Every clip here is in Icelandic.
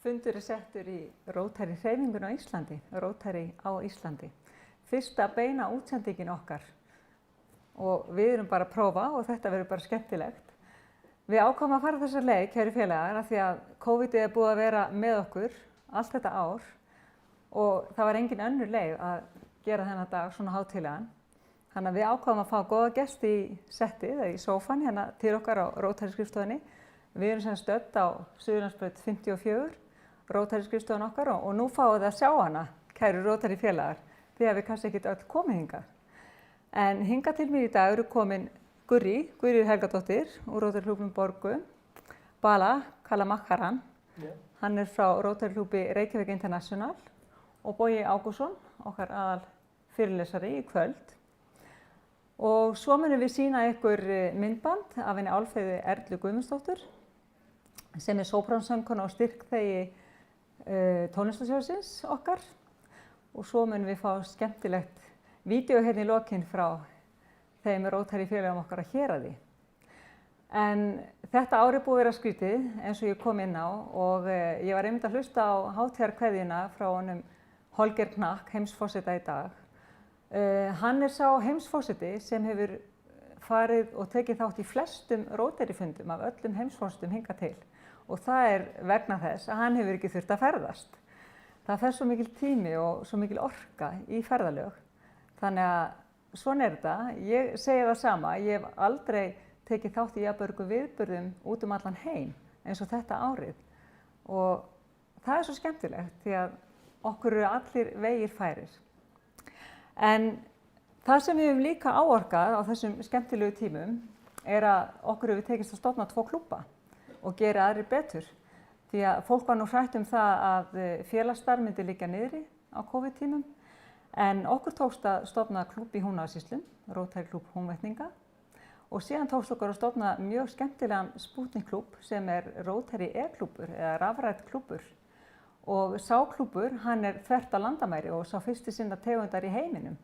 Fundur settur í Rótari hreyfingun á Íslandi, Rótari á Íslandi. Fyrsta beina útsendingin okkar og við erum bara að prófa og þetta verður bara skemmtilegt. Við ákváðum að fara þessa leið, kæru félagar, af því að COVID er búið að vera með okkur allt þetta ár og það var engin önnur leið að gera þennan dag svona hátíðlegan. Þannig að við ákváðum að fá góða gesti í settið, eða í sófann hérna til okkar á Rótari skrifstofunni. Við erum sem stödd á Suðurlandsbraut 54, Rótari skrifstofan okkar og nú fáum við að sjá hana, kæru Rótari félagar, því að við kannski ekkert öll komið hingað. En hingað til mér í dag eru komin Guðríður Helgadóttir úr Rótari klúbbnum Borgu, Bala Kalamakkaran, hann er frá Rótari klúbbi Reykjavík International og Bogi Ágússon, okkar aðal fyrirlesari í kvöld. Og svo munum við sýna ykkur myndband af henni Álfheiði Erlu Guðmundsdóttur sem er sópransöngkona og styrkþegi tónlistarsjóðsins okkar og svo munum við fá skemmtilegt vídeo hérna í lokin frá þeim Rótari félögum okkar að Héraði. En þetta ár er búið að vera skrítið eins og ég kom inn á og ég var einmitt að hlusta á hátíðarkveðjuna frá honum Holger Knakk, heimsforseta í dag. Hann er sá heimsforseti sem hefur farið og tekið þátt í flestum Rótari-fundum af öllum heimsforsetum hingað til og það er vegna þess að hann hefur ekki þurft að ferðast. Það fer svo mikil tími og svo mikil orka í ferðalög. Þannig að svona er þetta. Ég segi það sama, ég hef aldrei tekið þátt í jafnmörgum viðburðum út allan heim eins og þetta árið og það er svo skemmtilegt því að okkur eru allir vegir færir. En það sem við höfum líka áorkað á þessum skemmtilegu tímum er að okkur hefur tekist að stofna 2 klúbba og gera aðrir betur. Því að fólk var nú hrætt það að félagsstarf myndi liggja niðri á COVID-tímum en okkur tókst að stofna klúbb í Húnavatnssýslum, Rótari klúbb Húnvetninga og síðan tókst okkur að stofna mjög skemmtilegan Spútnik-klúbb sem er Rótari E-klúbbur eða rafrænn klúbbur. Og sá klúbbur, hann er þvert á landamæri og sá fyrsti sinna tegundar í heiminum.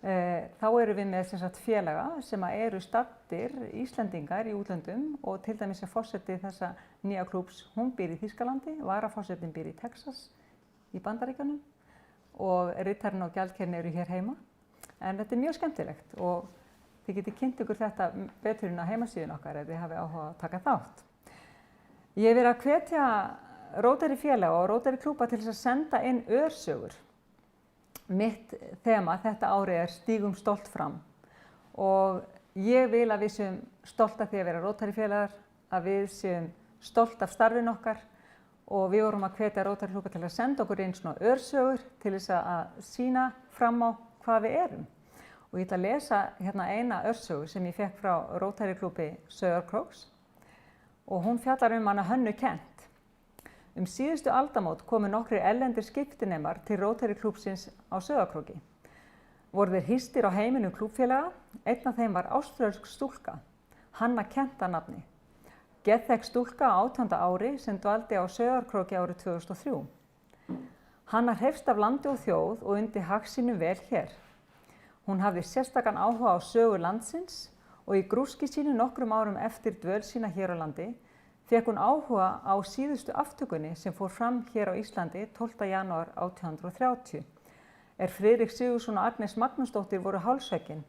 Þá erum við með félaga sem eru staddir Íslendingar í útlöndum og til dæmis er forseti þessa nýja klúbbs, hún býr í Þýskalandi, varaforsetinn býr í Texas í Bandaríkjunum og ritarinn og gjaldkerinn eru hér heima. En þetta er mjög skemmtilegt og þið getið kynnt ykkur þetta betur inn á heimasíðun okkar ef þið hafið áhuga að taka þátt. Ég hef verið að hvetja Rótari félaga og Rótari klúbba til þess að senda inn örsögur. Mitt þema þetta árið er Stígum stolt fram og ég vil að við séum stolt af því að vera Rótari félagar, að við séum stolt af starfinu okkar og við vorum að hvetja Rótari klúbba til að senda okkur inn svona örsögur til þess að sýna fram á hvað við erum. Og ég ætla að lesa hérna eina örsögu sem ég fekk frá Rótari klúbbi Sauðárkróks og hún fjallar hana Hönnu Kent. Síðustu aldamót komu nokkrir erlendir skiptinemar til Rótari klúbbsins á Sauðárkróki. Voru þeir hýstir á heimilum klúbbfélaga, einn af þeim var áströlsk stúlka, Hanna Kent að nafni. Geðþekk stúlka á 18. ári sem dvaldi á Sauðárkróki árið 2003. Hanna hreifst af landi og þjóð og undi hag sínum vel hér. Hún hafði sérstakan áhuga á sögu landsins og í grúski sínu nokkrum árum eftir dvöl sína hér á landi fékk hún áhuga á síðustu aftökunni sem fór fram hér á Íslandi 12. janúar 1830. Friðrik Sigurðsson og Agnes Magnúsdóttir voru hálshöggin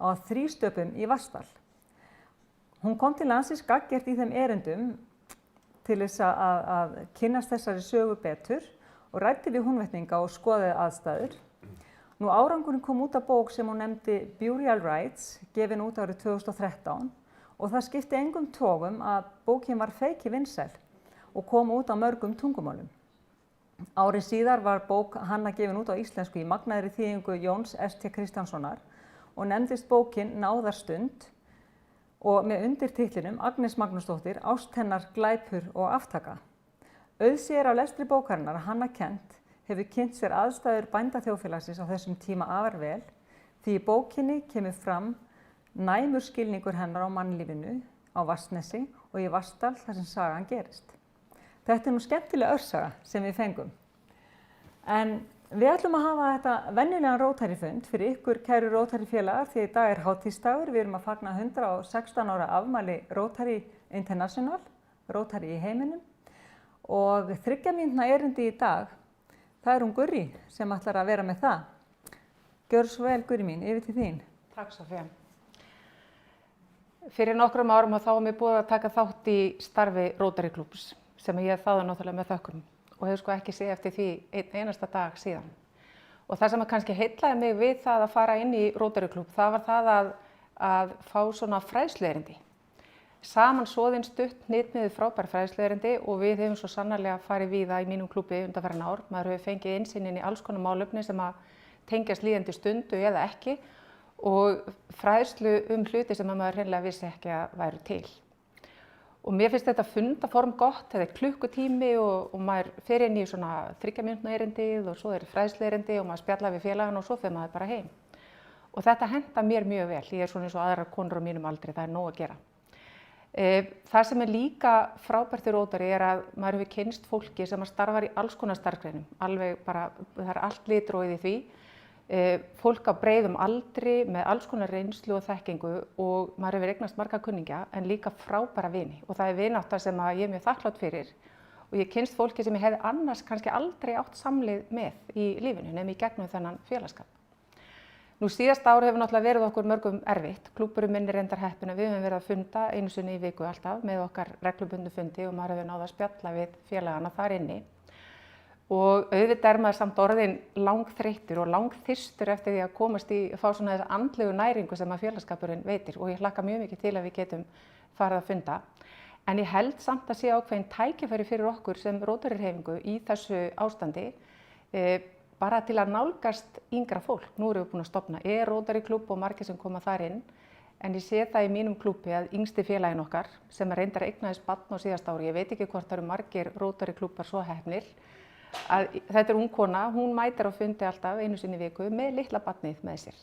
á Þrístöpum í Vatnsdal. Hún kom til landsins gagngert í þeim erindum til þess að kynnast þessari sögu betur og ræddi við Húnvetninga og skoðaði aðstæður. Nú árangurinn kom út af bók sem hún nefndi Burial Rites, gefin út árið 2013. Og það skipti engum togum að bókin var feiki vinsæl og kom út á mörgum tungumálum. Árið síðar var bók Hanna gefin út á íslensku í magnaðri þýðingu Jóns S.T. Kristjánssonar og nefndist bókin Náðarstund og með undirtitlinum Agnes Magnúsdóttir, ást hennar, glæpur og aftaka. Auðsér af lestri bókarinnar að Hanna Kent hefur kynnt sér aðstæður bændaþjóðfélagsins á þessum tíma afar vel því í bókinni kemur fram næmur skilningur hennar á mannlífinu á Vatnsnesi og í Vatnsdal þar sem sagan gerist. Þetta er nú skemmtileg örsaga sem við fengum. En við ætlum að hafa þetta venjulegan Rótari-fund fyrir ykkur kæru Rótari félagar því í dag er hátíðsdagur. Við erum að fagna 116 ára afmæli Rótari International, Rótari í heiminum og 3 mínútna erindi í dag, það hún Gurrí sem ætlar að vera með það. Gjörðu svo vel, Gurrí mín, yfir til þín. Takk Soffía. Fyrir nokkrum árum þá var mér búið að taka þátt í starfi Rotary Klúbbs sem ég þáði náttúrulega með þökkum og hefur sko ekki séð eftir því einasta dag síðan. Og það sem kannski heillaði mig við það að fara inn í Rotary Klúbb, það var það að fá svona fræðsluerindi. Samansoðin stutt hnitmiðuð frábær fræðsluerindi og við hefum svo sannarlega farið víða í mínum klúbbi undanfarin ár. Maður hefur fengið innsýn inn í alls konar málefni sem að tengjast líðandi stundu eða ekki og fræðslu hluti sem maður hreinlega vissi ekki að væru til. Og mér finnst þetta fundaform gott, þetta klukkutími og maður fer inn í svona 3 mínútna erindið og svo fræðsluerindi og maður spjallar við félagann og svo fer maður bara heim. Og þetta henta mér mjög vel, ég svona eins og aðrar konur á mínum aldri, það nóg að gera. Það sem líka frábært í Rotary að maður hefur kynnst fólki sem starfar í alls konar starfsgreinum, alveg bara, það allt litróið í því. Fólk á breiðum aldri með alls konar reynslu og þekkingu og maður hefur eignast marga kunningja en líka frábæra vini og það vinátta sem ég er mjög þakklát fyrir og ég kynnst fólki sem ég hefði annars kannski aldrei átt samleið með í lífinu nema í gegnum þennan félagsskap. Nú síðasta ár hefur náttúrulega verið okkur mörgum erfitt, klúbburinn minn reyndar heppinn að við höfum verið að funda einu sinni í viku alltaf með okkar reglubundnu fundi og maður hefur náð að spjalla við félagana þar inni. Og auðvitað maður samt orðin langþreyttur og langþyrstur eftir því að komast í fá svona þessa andlegu næringu sem að félagsskapurinn veitir og ég hlakka mjög mikið til að við getum farið að funda. En ég held samt að sé ákveðin tækifæri fyrir okkur sem Rotary-hreyfingu í þessu ástandi bara til að nálgast yngra fólk. Nú erum við búin að stofna Rotary klúbb og margir sem koma þar inn en ég sé það í mínum klúbbi að yngsti félaginn okkar sem reyndar eignaðist barn á síðasta ári, ég veit ekki hvort það eru margir Rotary klúbbar svo heppnir, að þetta ung kona, hún mætir á fundi alltaf einu sinni í viku með litla barnið með sér.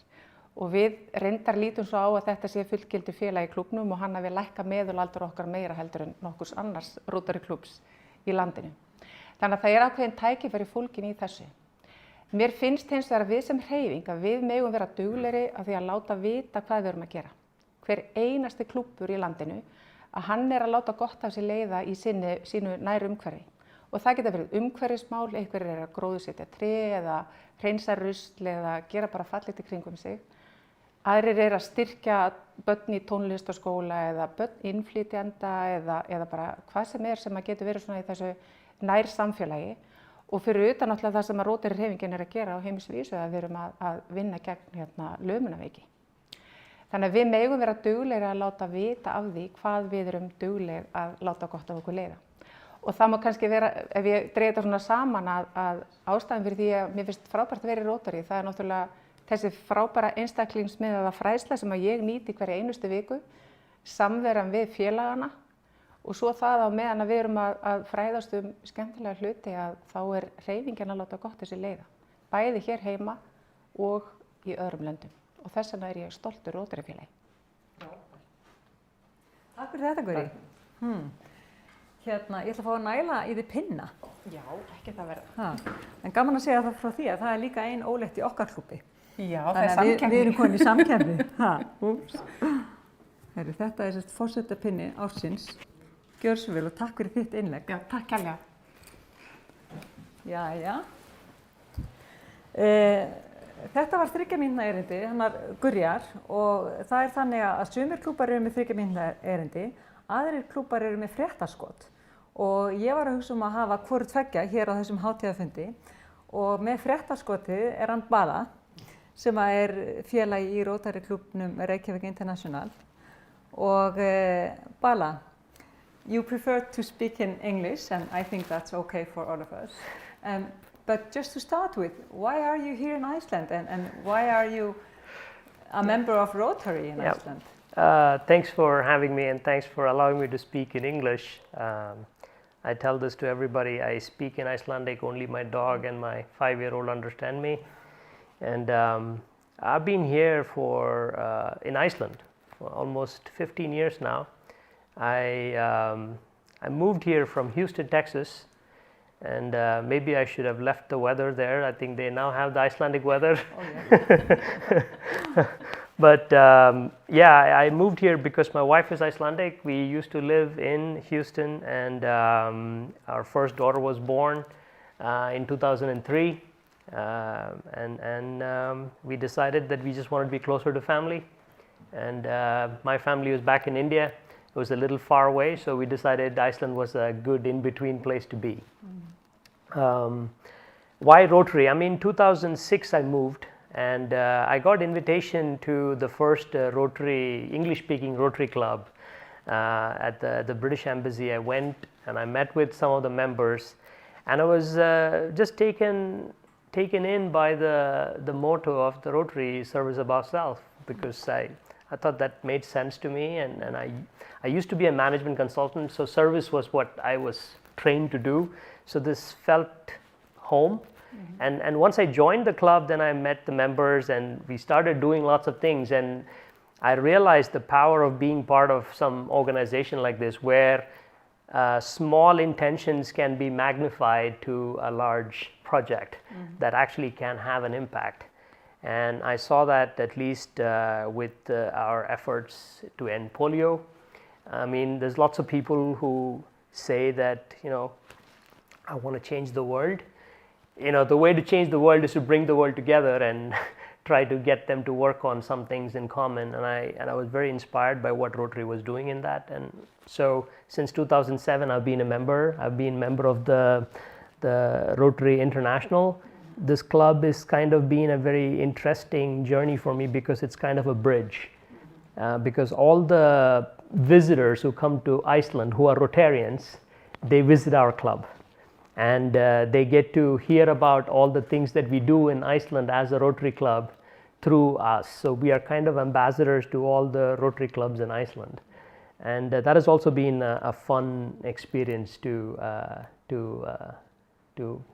Og við reyndar lítum svo á að þetta sé fullgildur félag í klúbbnum og hann hafi lækkað meðalaldur okkar meira heldur en nokkurs annars Rotary klúbbs í landinu. Þannig að það ákveðin tækifæri fólkin í þessu. Mér finnst hins vegar að við sem hreyfing að við megum vera duglegri að því að láta vita hvað við erum að gera. Hver einasti klúbbur í landinu að hann að láta gott af sér leiða í sínu nær umhverfi. Og það geta verið umhverfismál, einhverjir að gróðursetja tré eða hreinsa rusl eða gera bara fallegt í kringum sig. Aðrir að styrkja börn í tónlistarskóla eða börn innflytjenda eða bara hvað sem að getur verið svona í þessu nær samfélagi. Og fyrir utan náttúrulega það sem að Rotary-hreyfingin að gera á heimsvísu að við erum að vinna gegn lömunarveiki. Þannig að við megum vera duglegir að láta vita af því hvað við erum duglegir að láta gott af okkur leiða. Og það má kannski vera, ef ég dreigi þetta svona saman að ástæðan fyrir því að mér finnst frábært að vera í Rotary, það náttúrulega þessi frábæra einstaklingsmiðaða fræðsla sem að ég nýti hverja einustu viku, samveran við félagana og svo það á meðan að við erum að fræðast skemmtilega hluti að þá hreyfingin að láta gott þessi leiða. Bæði hér heima og í öðrum löndum. Og þess vegna ég stoltur Rotary-félagi. Takk fyrir þetta, Gurrí. Ég ætla að fá að næla í því pinna. Já, ekki það verða. En gaman að segja það frá því að það líka ein ólétt í okkar klúbbi. Já, það samkeppni. Við erum komin í samkeppni. Þetta sérst forsetapinni ársins. Gjörðu svo vel og takk fyrir þitt innlegg. Já, takk kærlega. Jæja. Þetta var 3 mínútna erindi, hennar Gurrýjar og það þannig að sumir klúbbar eru með 3 mínútna erindi, aðrir klúbbar eru með fréttaskot og ég var að hugsa að hafa hvoru tveggja hér á þessum hátíðarfundi og með fréttaskotið hann Bala sem félagi í Rotary klúbbnum Reykjavík International og Bala, you prefer to speak in English and I think that's okay for all of us. But just to start with, why are you here in Iceland and why are you a member of Rotary in Iceland? Thanks for having me and thanks for allowing me to speak in English. I tell this to everybody, I speak in Icelandic, only my dog and my 5-year-old understand me. And I've been here in Iceland for almost 15 years now. I moved here from Houston, Texas. And maybe I should have left the weather there. I think they now have the Icelandic weather. Oh, yeah. But yeah, I moved here because my wife is Icelandic. We used to live in Houston, and our first daughter was born in 2003. We decided that we just wanted to be closer to family. And my family was back in India. It was a little far away, so we decided Iceland was a good in-between place to be. Why Rotary? I mean, 2006 I moved, and I got invitation to the first Rotary, English-speaking Rotary Club at the British Embassy. I went and I met with some of the members, and I was just taken in by the motto of the Rotary, service above self, because I thought that made sense to me, and I used to be a management consultant, so service was what I was trained to do, so this felt home. And once I joined the club, then I met the members and we started doing lots of things, and I realized the power of being part of some organization like this, where small intentions can be magnified to a large project that actually can have an impact. And I saw that at least with our efforts to end polio. I mean, there's lots of people who say that, I want to change the world. The way to change the world is to bring the world together and try to get them to work on some things in common. And I was very inspired by what Rotary was doing in that. And so since 2007, I've been a member. I've been a member of the Rotary International. This club is kind of been a very interesting journey for me because it's kind of a bridge. Because all the visitors who come to Iceland who are Rotarians, they visit our club. And they get to hear about all the things that we do in Iceland as a Rotary Club through us. So we are kind of ambassadors to all the Rotary clubs in Iceland. And that has also been a fun experience to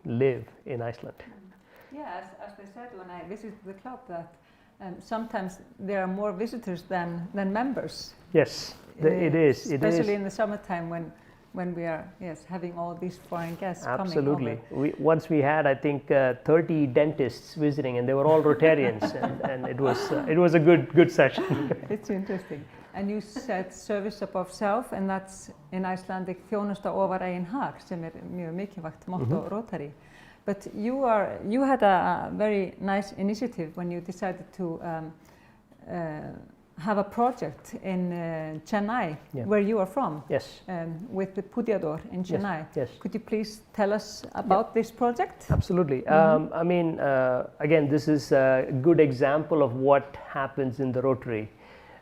live in Iceland. Yeah, as they said when I visited the club, that sometimes there are more visitors than members. Yes, it is. Especially in the summertime when we are having all these foreign guests Absolutely. coming over. Once we had, I think, 30 dentists visiting, and they were all Rotarians, and it was a good session. It's interesting. And you said service above self, and that's in Icelandic þjónusta ofar eigin hag, sem mjög mikilvægt motto Rotary. But you had a very nice initiative when you decided to have a project in Chennai, where you are from. Yes. With the Pudiador in Chennai. Yes. Could you please tell us about this project? Absolutely. I mean, again, this is a good example of what happens in the Rotary.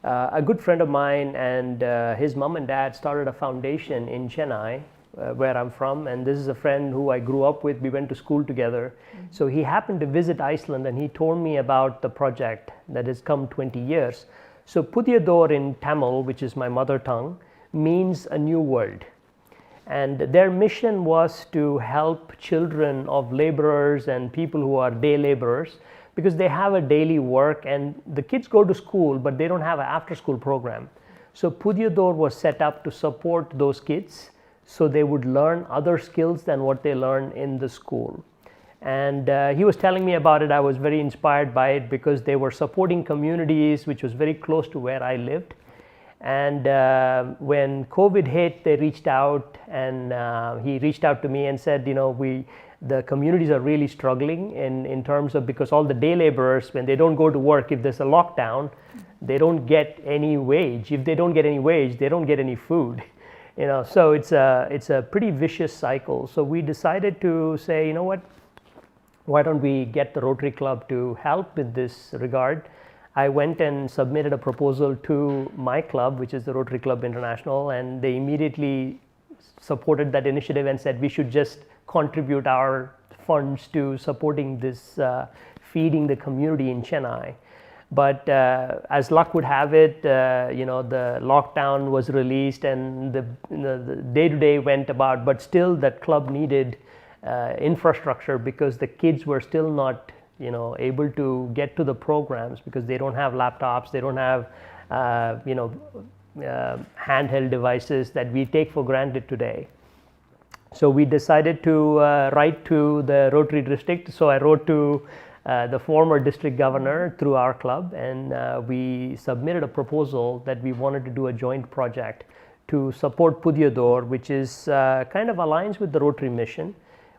A good friend of mine and his mom and dad started a foundation in Chennai, where I'm from, and this is a friend who I grew up with. We went to school together. So he happened to visit Iceland, and he told me about the project that has come 20 years. So Pudiador in Tamil, which is my mother tongue, means a new world. And their mission was to help children of laborers and people who are day laborers, because they have a daily work and the kids go to school, but they don't have an after-school program. So Pudiador was set up to support those kids so they would learn other skills than what they learn in the school. And he was telling me about it. I was very inspired by it because they were supporting communities which was very close to where I lived. And when COVID hit, they reached out, and he reached out to me and said, the communities are really struggling in terms of, because all the day laborers, when they don't go to work, if there's a lockdown, they don't get any wage. If they don't get any wage, they don't get any food. So it's a pretty vicious cycle. So we decided to say, what? Why don't we get the Rotary Club to help with this regard? I went and submitted a proposal to my club, which is the Rotary Club International, and they immediately supported that initiative and said we should just contribute our funds to supporting this, feeding the community in Chennai. But as luck would have it, the lockdown was released and the day-to-day went about, but still that club needed infrastructure because the kids were still not able to get to the programs because they don't have laptops, they don't have handheld devices that we take for granted today. So we decided to write to the Rotary district. So I wrote to the former district governor through our club, and we submitted a proposal that we wanted to do a joint project to support Pudyodor, which is kind of aligns with the Rotary mission,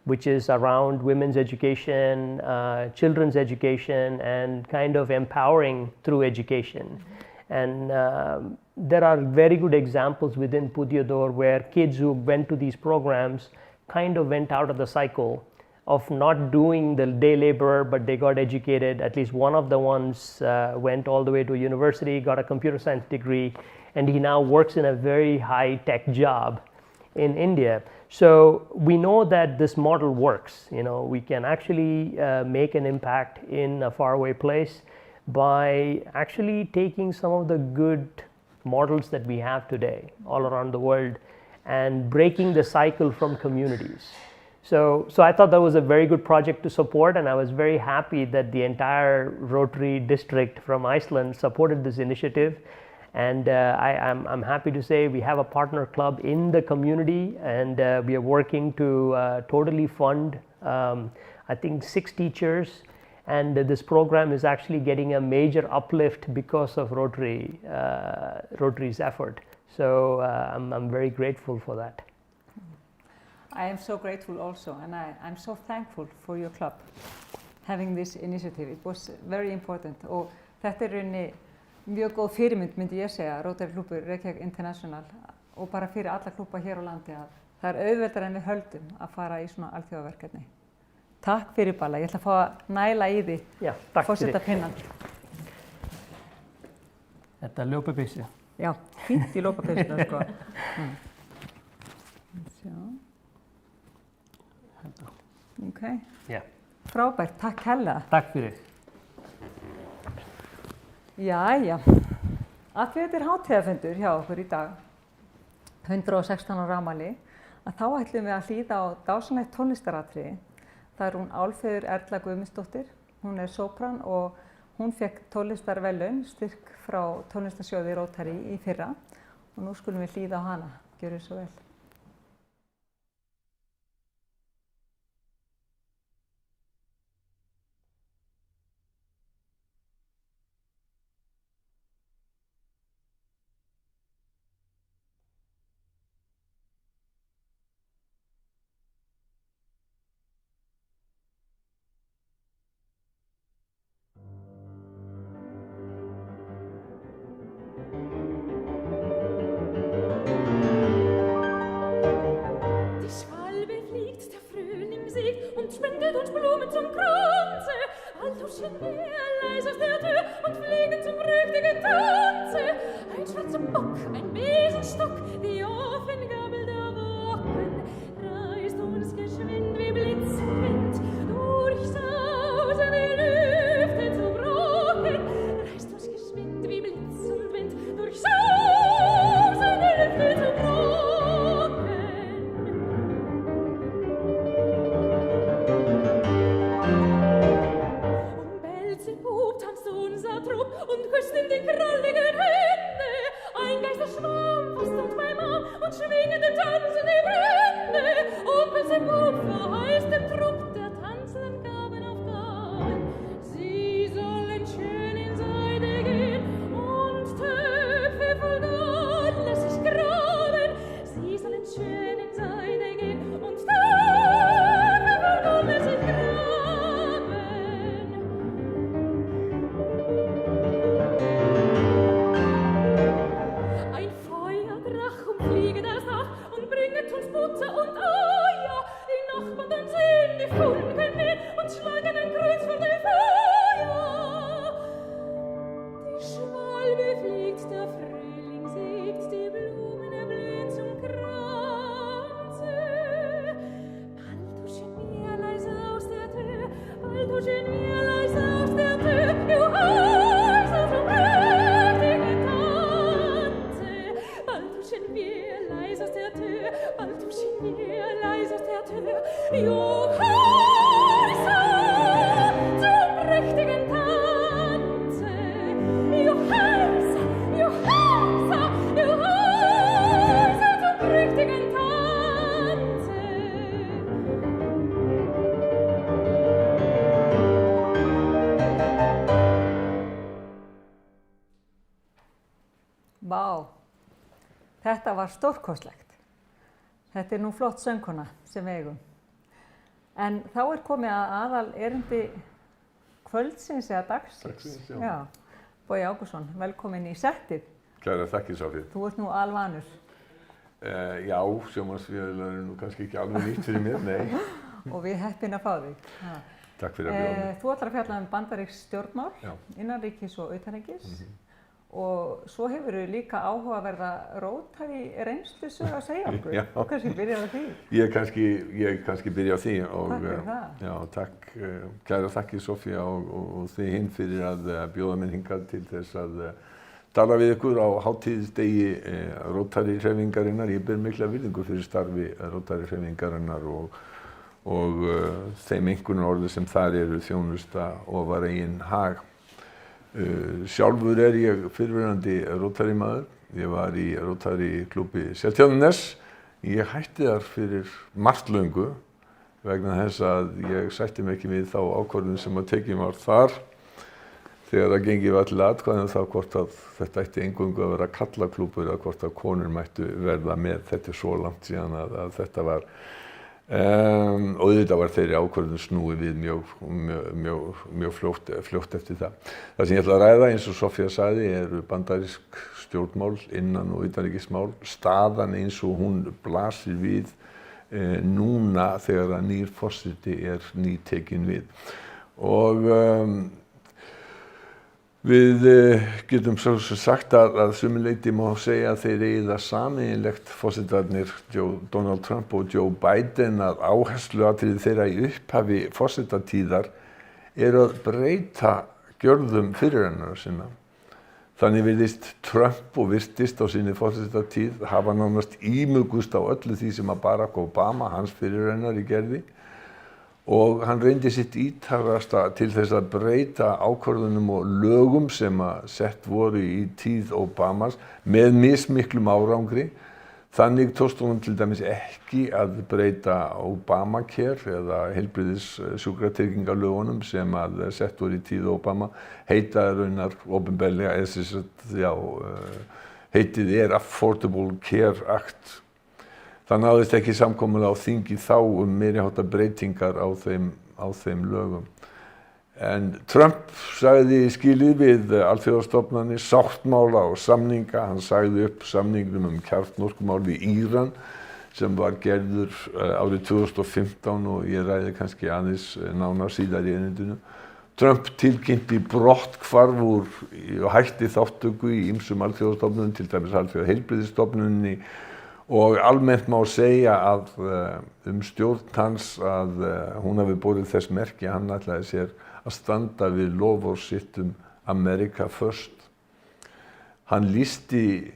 which is around women's education, children's education, and kind of empowering through education. And there are very good examples within Pudyodor where kids who went to these programs kind of went out of the cycle of not doing the day labor, but they got educated. At least one of the ones went all the way to university, got a computer science degree, and he now works in a very high-tech job in India. So we know that this model works. You know, we can actually make an impact in a faraway place by actually taking some of the good models that we have today all around the world and breaking the cycle from communities. So I thought that was a very good project to support, and I was very happy that the entire Rotary district from Iceland supported this initiative. And I'm happy to say we have a partner club in the community, and we are working to totally fund, I think, 6 teachers. And this program is actually getting a major uplift because of Rotary's effort. So I'm very grateful for that. I am so grateful also, and I'm so thankful for your club having this initiative. It was very important, og þetta rauninni mjög góð fyrirmynd, myndi ég segja, Rotary klúbbur Reykjavík International, og bara fyrir alla klúbba hér á landi, að það auðveldara en við höldum að fara í svona alþjóðaverkefni. Takk fyrir Balla, ég ætla að fá að næla í því. Já, takk fyrir. Forseta pinnan. Þetta er ljópapeysa. Já, fínt í ljópapeysuna, sko. Sjá. Ok. Já. Frábært, takk hella. Takk fyrir. Jæja, að því þetta er hátíðarfundur hjá okkur í dag, 116 ára afmæli, að þá ætlum við að hlýða á dásamlegt tónlistaratriði. Það er hún Álfheiður Erla Guðmundsdóttir, hún er sópran og hún fékk tónlistarverðlaun, styrk frá tónlistarsjóði Rotary í fyrra, og nú skulum við hlýða á hana. Gjörðu svo vel. Spendet uns Blumen zum Kranze, Althuschen mehr leis aus der Tür und fliegen zum prächtigen Tanze. Ein schwarzer Bock, ein Besenstock, die Ofengabel der Wochen, reißt uns geschwind wie Blitz und Wind, durchsausen die Lüfte zu Brocken, reißt uns geschwind wie Blitz und Wind, durchsausen die Lüfte zu Brocken. Und küsst ihm die kralligen Hände. Ein Geisterschwarm fasst uns beim Arm und schwingend tanzen die Brände. Onkel Seppup verheißt dem Trupp der tanzenden Gaben auf Gaben. Sie sollen schön in Seide gehen und Töpfe voll Gold lass sich graben. Sie sollen schön in Seide gehen und Töpfe voll Gold lass sich graben. Butter und Eier, die Nachbarn dann sehen die Funken mehr und schlagen ein Kreuz vor die Feuer. Die Schwalbe fliegt, der Frühling singt, die Blumen erblühen zum Kranze. Bald huschen wir leise aus der Tür, bald huschen wir leise aus der Tür, du heißer zum prächtigen Tanze. Bald huschen wir leise aus der Tür, bald huschen wir leise aus der Tür, jo heißer zum prächtigen Tanze. Jo heißer zum prächtigen Tanze. Vá, þetta var stórkostlegt. Þetta nú flott söngkona sem við eigum. En þá komið að aðal erindi kvöldsins eða dagsins. Já. Bogi Ágústsson, velkomin í settið. Kærar þakkir, Sofía. Þú ert nú alvanur. Já, sjónvarpsvélar nú kannski ekki alveg nýtt fyrir mér, nei. Og við heppin að fá þig. Takk fyrir að bjóða mig. Þú ætlar að fjalla bandarísk stjórnmál, innanríkis og utanríkis. Og svo hefur við líka áhugaverða róttæki reynslusögu að segja okkur. Já. Og kannski byrja á því. Ég kannski byrja á því. Takk fyrir það. Já, takk. Kærar þakkir, Sofía, og þið hinn fyrir að bjóða mig hingað til þess að tala við ykkur á hátíðisdegi Rótari-hreyfingarinnar. Ég ber mikla virðingu fyrir starfi Rótari-hreyfingarinnar og þeim einkunnarorði sem þar eru þjónusta ofar eigin hag. Sjálfur ég fyrrverandi Rótari-maður. Ég var í Rótari-klúbbi Seltjarnarness. Ég hætti þar fyrir margt löngu vegna þess að ég sætti mig ekki við þá ákvörðun sem að tekin var þar þegar að gengið var til atkvæði þá hvort að þetta ætti eingöngu að vera karlaklúbbur eða hvort að konur mættu verða með. Þetta svo langt síðan að þetta var og auðvitað var þeirri ákvörðun snúið við mjög fljótt eftir það. Það sem ég ætla að ræða, eins og Sofía sagði, eru bandarísk stjórnmál, innan- og utanríkismál, staðan eins og hún blasir við núna þegar að nýr forseti nýtekinn við. Og við getum svo sagt að sumu leyti má segja að þeir eigi það sameiginlegt forsetarnir Donald Trump og Joe Biden að áhersluatriði þeirra í upphafi forsetatíðar að breyta gjörðum fyrirrennara sinna. Þannig virðist Trump og virtist á sinni forsetatíð hafa nánast ímugust á öllu því sem að Barack Obama, hans fyrirrennari, gerði. Og hann reyndi sitt ítarasta til þess að breyta ákvörðunum og lögum sem að sett voru í tíð Obamas með mismiklum árangri. Þannig tókst honum til dæmis ekki að breyta Obamacare eða heilbrigðissjúkratryggingalögunum sem að sett voru í tíð Obama. Heitið raunar opinberlega, heitið Affordable Care Act. Það náðist ekki samkomulag á þingi þá meiriháttar breytingar á þeim lögum. En Trump sagði skilið við alþjóðastofnanir, sáttmála og samninga. Hann sagði upp samningnum kjarnorkumál við Íran sem var gerður árið 2015 og ég ræði kannski aðeins nánar síðar í erindinu. Trump tilkynnti brotthvarf og hætti þátttöku í ýmsum alþjóðastofnunum, til dæmis alþjóðaheilbrigðisstofnuninni. Og almennt má segja að stjórn hans að hún hafi borið þess merki að hann ætlaði sér að standa við loforð sitt America First. Hann lýsti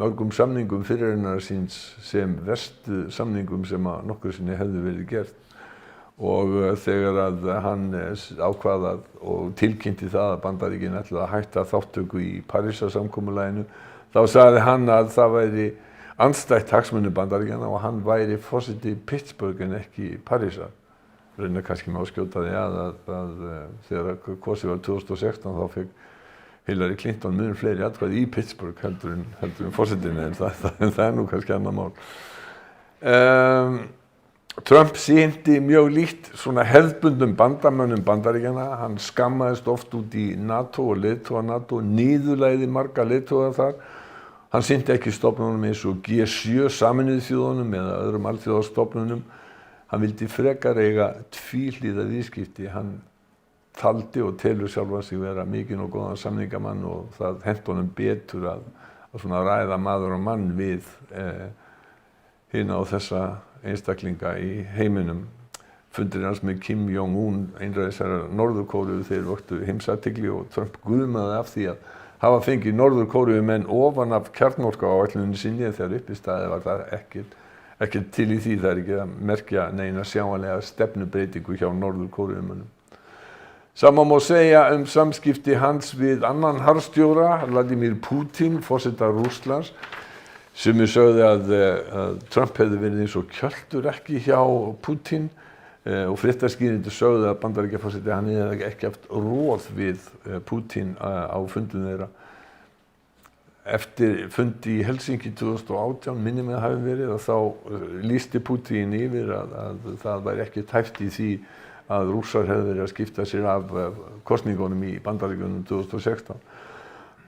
mörgum samningum fyrirrennara síns sem verstu samningum sem að nokkru sinni hefðu verið gert. Og þegar að hann ákvað og tilkynnti það að Bandaríkin ætlaði að hætta þátttöku í Parísarsamkomulaginu, þá sagði hann að það væri andstætt hagsmunum Bandaríkjanna og hann væri forseti Pittsburgh en ekki Parísar. Raunar kannski má skjóta því að þegar kosið var 2016 þá fekk Hillary Clinton mun fleiri atkvæði í Pittsburgh heldur en forsetinni, en það nú kannski annað mál. Trump sýndi mjög líkt svona hefðbundnum bandamönnum Bandaríkjanna. Hann skammaðist oft út í NATO og leiðtoga NATO, niðurlægði marga leiðtoga þar. Hann sinnti ekki stofnunum eins og G7 Sameinuðu þjóðunum eða öðrum alþjóðastofnunum. Hann vildi frekar eiga tvíhliða viðskipti. Hann taldi og telur sjálfan sig vera mikinn og góðan samningamann og það henti honum betur að svona ræða maður og mann við hina og þessa einstaklinga í heiminum. Fundir hans með Kim Jong-un, einræðisherra Norður-Kóreu, þeir vöktu heimsathygli og Trump guðmaði af því að hafa fengið Norður-Kóreumenn ofan af kjarnorkuáætluninni sinni, en þegar uppistaðið var það ekkert til í því. Það ekki að merkja neina sjáanlega stefnubreytingu hjá Norður-Kóreumönnum. Sama má segja samskipti hans við annan harðstjóra, Vladimir Putin, forseta Rússlands, sem sögðu að Trump hefði verið eins og kjöltur ekki hjá Putin og fréttaskýrendur sögðu að Bandaríkjaforseti hann hefði ekki haft roð við Putin á fundum þeirra. eftir fundi í Helsinki 2018, minnir mig að hafi verið, að þá lýsti Pútín yfir að það væri ekki tæft í því að Rússar hefðu verið að skipta sér af kosningunum í Bandaríkjunum 2016.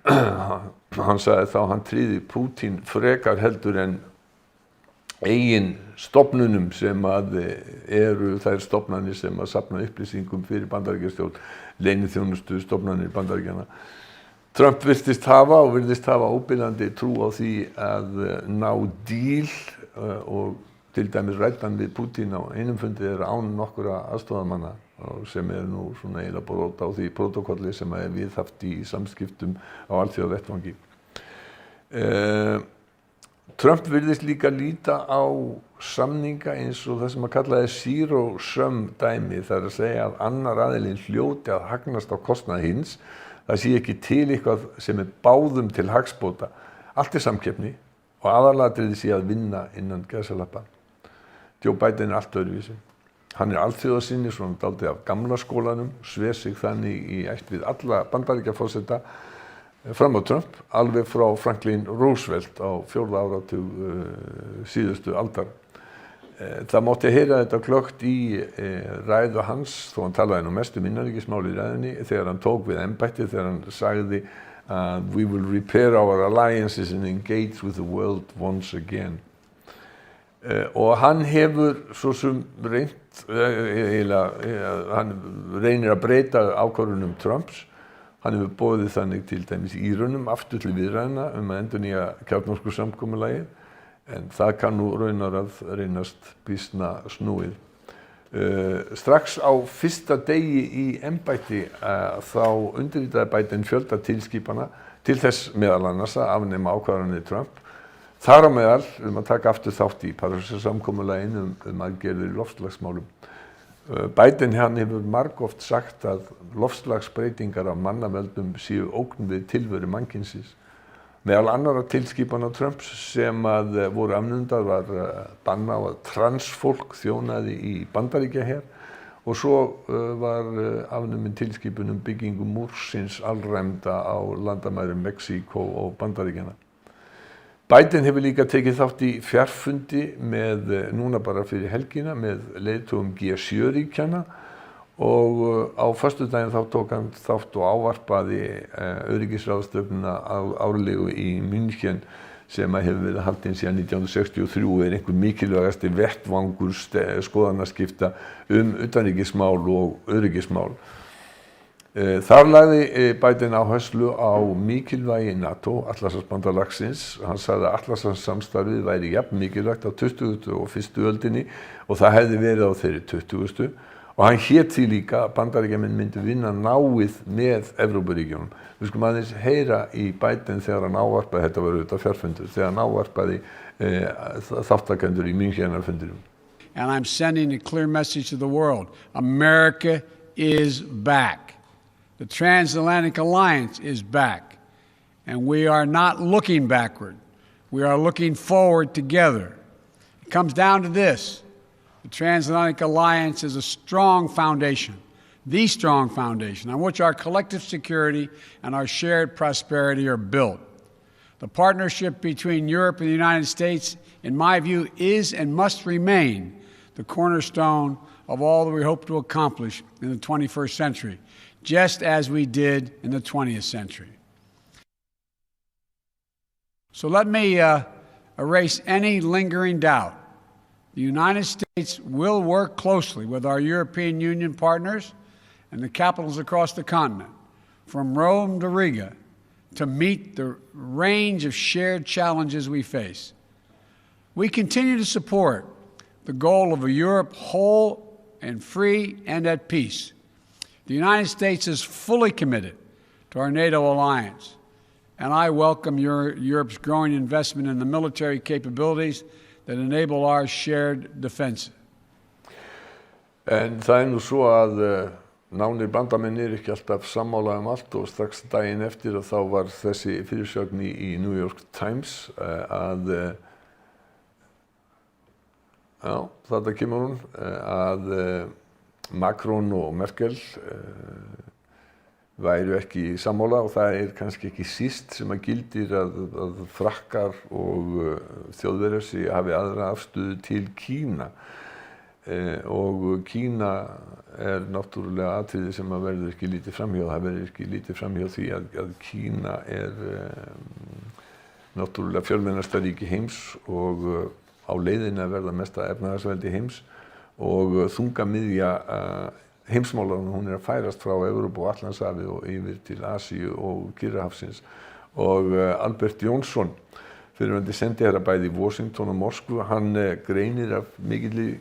Hann sagði þá hann tryði Pútín frekar heldur en eigin stofnunum sem að eru þær stofnanir sem að safna upplýsingum fyrir Bandaríkjastjórn, leyniþjónustu stofnanir Bandaríkjanna. Trump virðist hafa óbilandi trú á því að ná díl og til dæmis ræddi hann við Pútín á einum fundi án nokkura aðstoðarmanna sem nú svona eiginlega brot á því prótókolli sem er viðhaft í samskiptum á alþjóðavettvangi. Trump virðist líka líta á samninga eins og það sem að kalla zero sum dæmi, það er að segja að annar aðilinn hljóti að hagnast á kostnað hins. Það sé ekki til eitthvað sem er báðum til hagsbóta. Allt er samkeppni og aðalatriði sé að vinna innan gæsalappa. Joe Biden er allt öðruvísi. Hann er alþjóðasinni, svona dálítið af gamla skólanum, sver sig þannig í ætt við alla Bandaríkjaforseta fram á Trump, alveg frá Franklin Roosevelt á 4. áratug síðustu aldar. Það mátti heyra þetta glöggt í ræðu hans, þó hann talaði nú mest innanríkismál í ræðunni, þegar hann tók við embættið, þegar hann sagði we will repair our alliances and engage with the world once again. Og hann hefur svo sem hann reynir að breyta ákvörðunum Trumps. Hann hefur boðið þannig til dæmis Írönum aftur til viðræðna að endurnýja kjarnorkusamkomulagið. En það kann nú raunar að reynast býsna snúið. Strax á fyrsta degi í embætti þá undirritaði Biden fjölda tilskipana til þess meðal annars að afnema ákvarðanir Trump. Þar á meðal að taka aftur þátt í Parísarsamkomulaginu aðgerðir í loftslagsmálum. Biden hann hefur margoft sagt að loftslagsbreytingar af mannavöldum séu ógn við tilveru mannkynsins. Meðal annarra tilskipana Trumps sem að voru afnumdar var bann á að transfólk þjónaði í Bandaríkjaher og svo var afnumin tilskipun byggingu múrsins alræmda á landamærum Mexíkó og Bandaríkjanna. Biden hefur líka tekið þátt í fjarfundi með núna bara fyrir helgina með leiðtogum G7-ríkjanna og á föstudaginn þá tók hann þátt og ávarpaði öryggisráðstefnuna árlegu í München sem hefur verið haldin síðan 1963 og er einhver mikilvægasti vettvangur skoðanaskipta utanríkismál og öryggismál. Þar lagði Biden áherslu á mikilvægi NATO, Atlantshafsbandalagsins. Hann sagði að Atlantshafssamstarfið væri jafn mikilvægt á 20. og 1. öldinni og það hefði verið á þeirri 20. Og hann hét því líka að Bandaríkjamenn myndu vinna náið með Evrópuríkjunum. Við skulum aðeins heyra í Biden þegar hann ávarpaði, þetta var auðvitað fjarfundur, þegar hann ávarpaði þáttakendur í Münchenarfundinum. And I'm sending a clear message to the world. America is back. The transatlantic alliance is back. And we are not looking backward. We are looking forward together. It comes down to this. The transatlantic alliance is a strong foundation, the strong foundation on which our collective security and our shared prosperity are built. The partnership between Europe and the United States, in my view, is and must remain the cornerstone of all that we hope to accomplish in the 21st century, just as we did in the 20th century. So let me erase any lingering doubt. The United States will work closely with our European Union partners and the capitals across the continent, from Rome to Riga, to meet the range of shared challenges we face. We continue to support the goal of a Europe whole and free and at peace. The United States is fully committed to our NATO alliance, and I welcome Europe's growing investment in the military capabilities that enable our shared defense. En það nú svo að nánir bandamenn ekki alltaf sammála allt og strax daginn eftir að þá var þessi fyrirsögn í New York Times að þetta kemur hún að Macron og Merkel væru ekki sammála og það kannski ekki síst sem að gildir að Frakkar og Þjóðverjar hafi aðra afstöðu til Kína og Kína náttúrulega atriði sem að verður ekki lítið framhjá. Það verður ekki lítið framhjá því að Kína náttúrulega fjölmennasta ríki heims og á leiðinni að verða mesta efnahagsveldi heims og þungamiðja heimsmálanna, hún að færast frá Evrópu og Atlantshafi og yfir til Asíu og Kyrrahafsins og Albert Jónsson, fyrrverandi sendiherra bæði í Washington og Moskvu, hann greinir af mikilli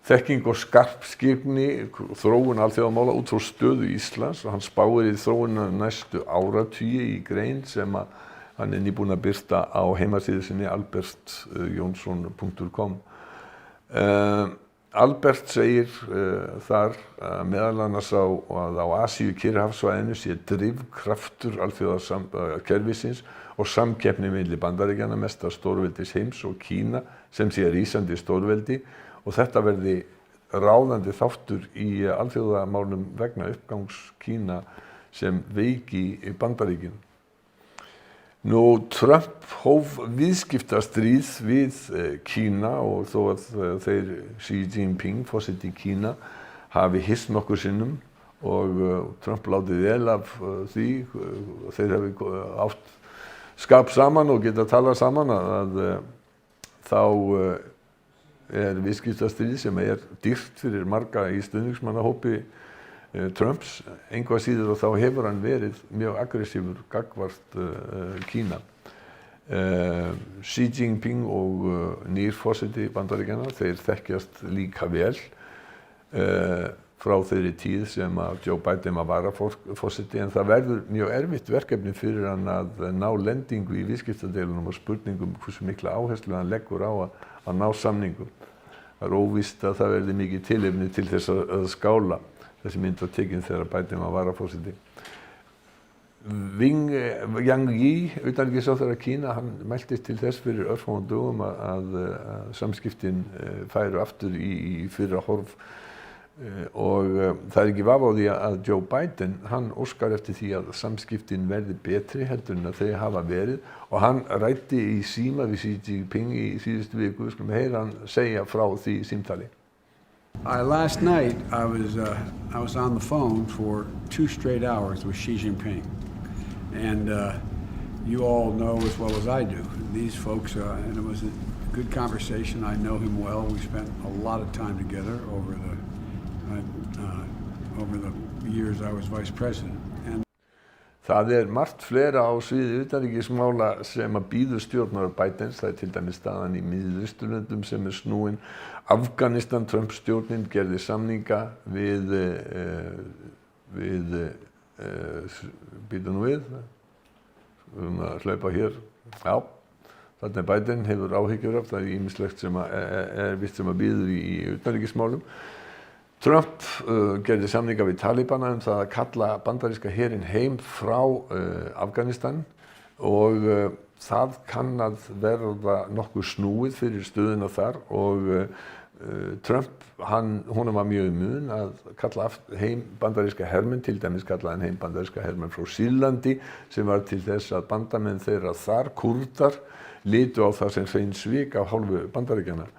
þekking og skarpskipni þróun alþjóðamála út frá stöðu Íslands og hann spáir í þróunina næstu áratugi í grein sem að hann nýbúinn að birta á heimasíðu sinni albertjonsson.com. Albert segir þar meðal annars að á Asíu-Kyrrahafssvæðinu sé drifkraftur alþjóðakerfisins og samkeppni milli Bandaríkjanna, mesta stórveldis heims, og Kína sem sé rísandi stórveldi og þetta verði ráðandi þáttur í alþjóðamálum vegna uppgangs Kína sem veiki í Bandaríkjunum. Trump hóf viðskiptastríð við Kína og þó að þeir Xi Jinping, forseti Kína, hafi hist nokkur sinnum og Trump látið vel af því, þeir hafi átt skap saman og geta talað saman að þá viðskiptastríð sem dýrt fyrir marga í stuðningsmannahópi Trumps, engu að síður, og þá hefur hann verið mjög aggressífur gagnvart Kína. Xi Jinping og nýr forseti Bandaríkjanna, þeir þekkjast líka vel frá þeirri tíð sem að Joe Biden var varaforseti, en það verður mjög erfitt verkefni fyrir hann að ná lendingu í viðskiptadeilunum og spurningum hversu mikla áherslu hann leggur á að ná samningum. Það óvíst að það verði mikið tilefni til þess að skála. Þessi mynd var tekin þegar Biden var varaforseti. Yang Yi, utanríkisráðherra Kína, hann mæltist til þess fyrir örfáum dögum að samskiptin færu aftur í fyrra horf og það ekki vafi á því að Joe Biden, hann óskar eftir því að samskiptin verði betri heldur en að þau hafa verið og hann ræddi í síma við Xi Jinping í síðustu viku, við skulum heyra hann segja frá því símtali. Last night, I was on the phone for 2 straight hours with Xi Jinping. And you all know as well as I do, these folks, and it was a good conversation. I know him well. We spent a lot of time together over the years I was vice president. And það margt fleira á sviði utanríkismála sem að bíður stjórnar Bidens. Það til dæmis staðan í Miðausturlöndum sem snúin. Afganistan, Trump stjórnin gerði samninga við býtum við að hlaupa hér. Já, þarna Biden hefur áhyggjur af, það ýmislegt sem vist sem að bíður í utanríkismálum. Trump gerði samninga við Talibana það að kalla bandaríska herinn heim frá Afganistan og það kann að verða nokkuð snúið fyrir stöðuna þar og Trump, honum var mjög mun að kalla heim bandaríska hermenn, til dæmis kallaði hann heim bandaríska hermenn frá Sýrlandi sem var til þess að bandamenn þeirra þar, Kúrdar, litu á það sem hrein svik af hálfu Bandaríkjanna.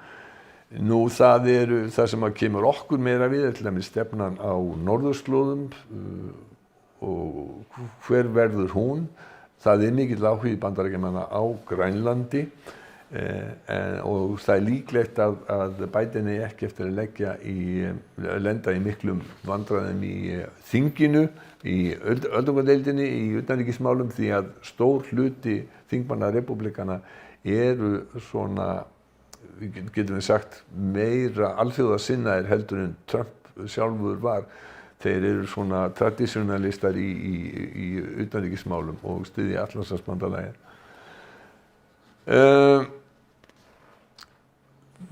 Það sem að kemur okkur meira við, til dæmis stefnan á norðurslóðum og hver verður hún? Það mikill áhugi Bandaríkjamanna á Grænlandi og það líklegt að Biden ekki eftir að lenda í miklum vandræðum í þinginu, í öldungadeildinni, í utanríkismálum því að stór hluti þingmanna repúblikana eru svona, getum við sagt, meira alþjóðasinnaðir heldur en Trump sjálfur var. Þeir eru svona tradisjonalistar í utanríkismálum og styðja Atlantshafsbandalagið.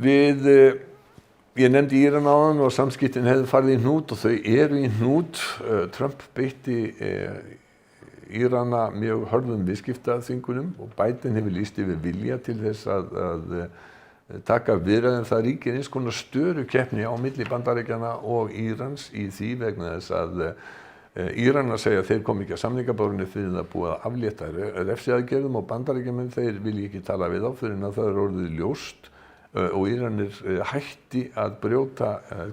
Ég nefndi Íran áðan og samskiptin hefðu farið í hnút og þau eru í hnút. Trump beitti Írana mjög hörðum viðskiptaþvingunum og Biden hefur lýst yfir vilja til þess að taka viðræðum. Það ríkir eins konar störukeppni á milli Bandaríkjanna og Írans í því vegna þess að Íranar segja að þeir komi ekki að samningaborðinu fyrir það búið að aflétta refsiaðgerðum og Bandaríkjamenn þeir vilja ekki tala við þá fyrir en það orðið ljóst og Íranir hætti að brjóta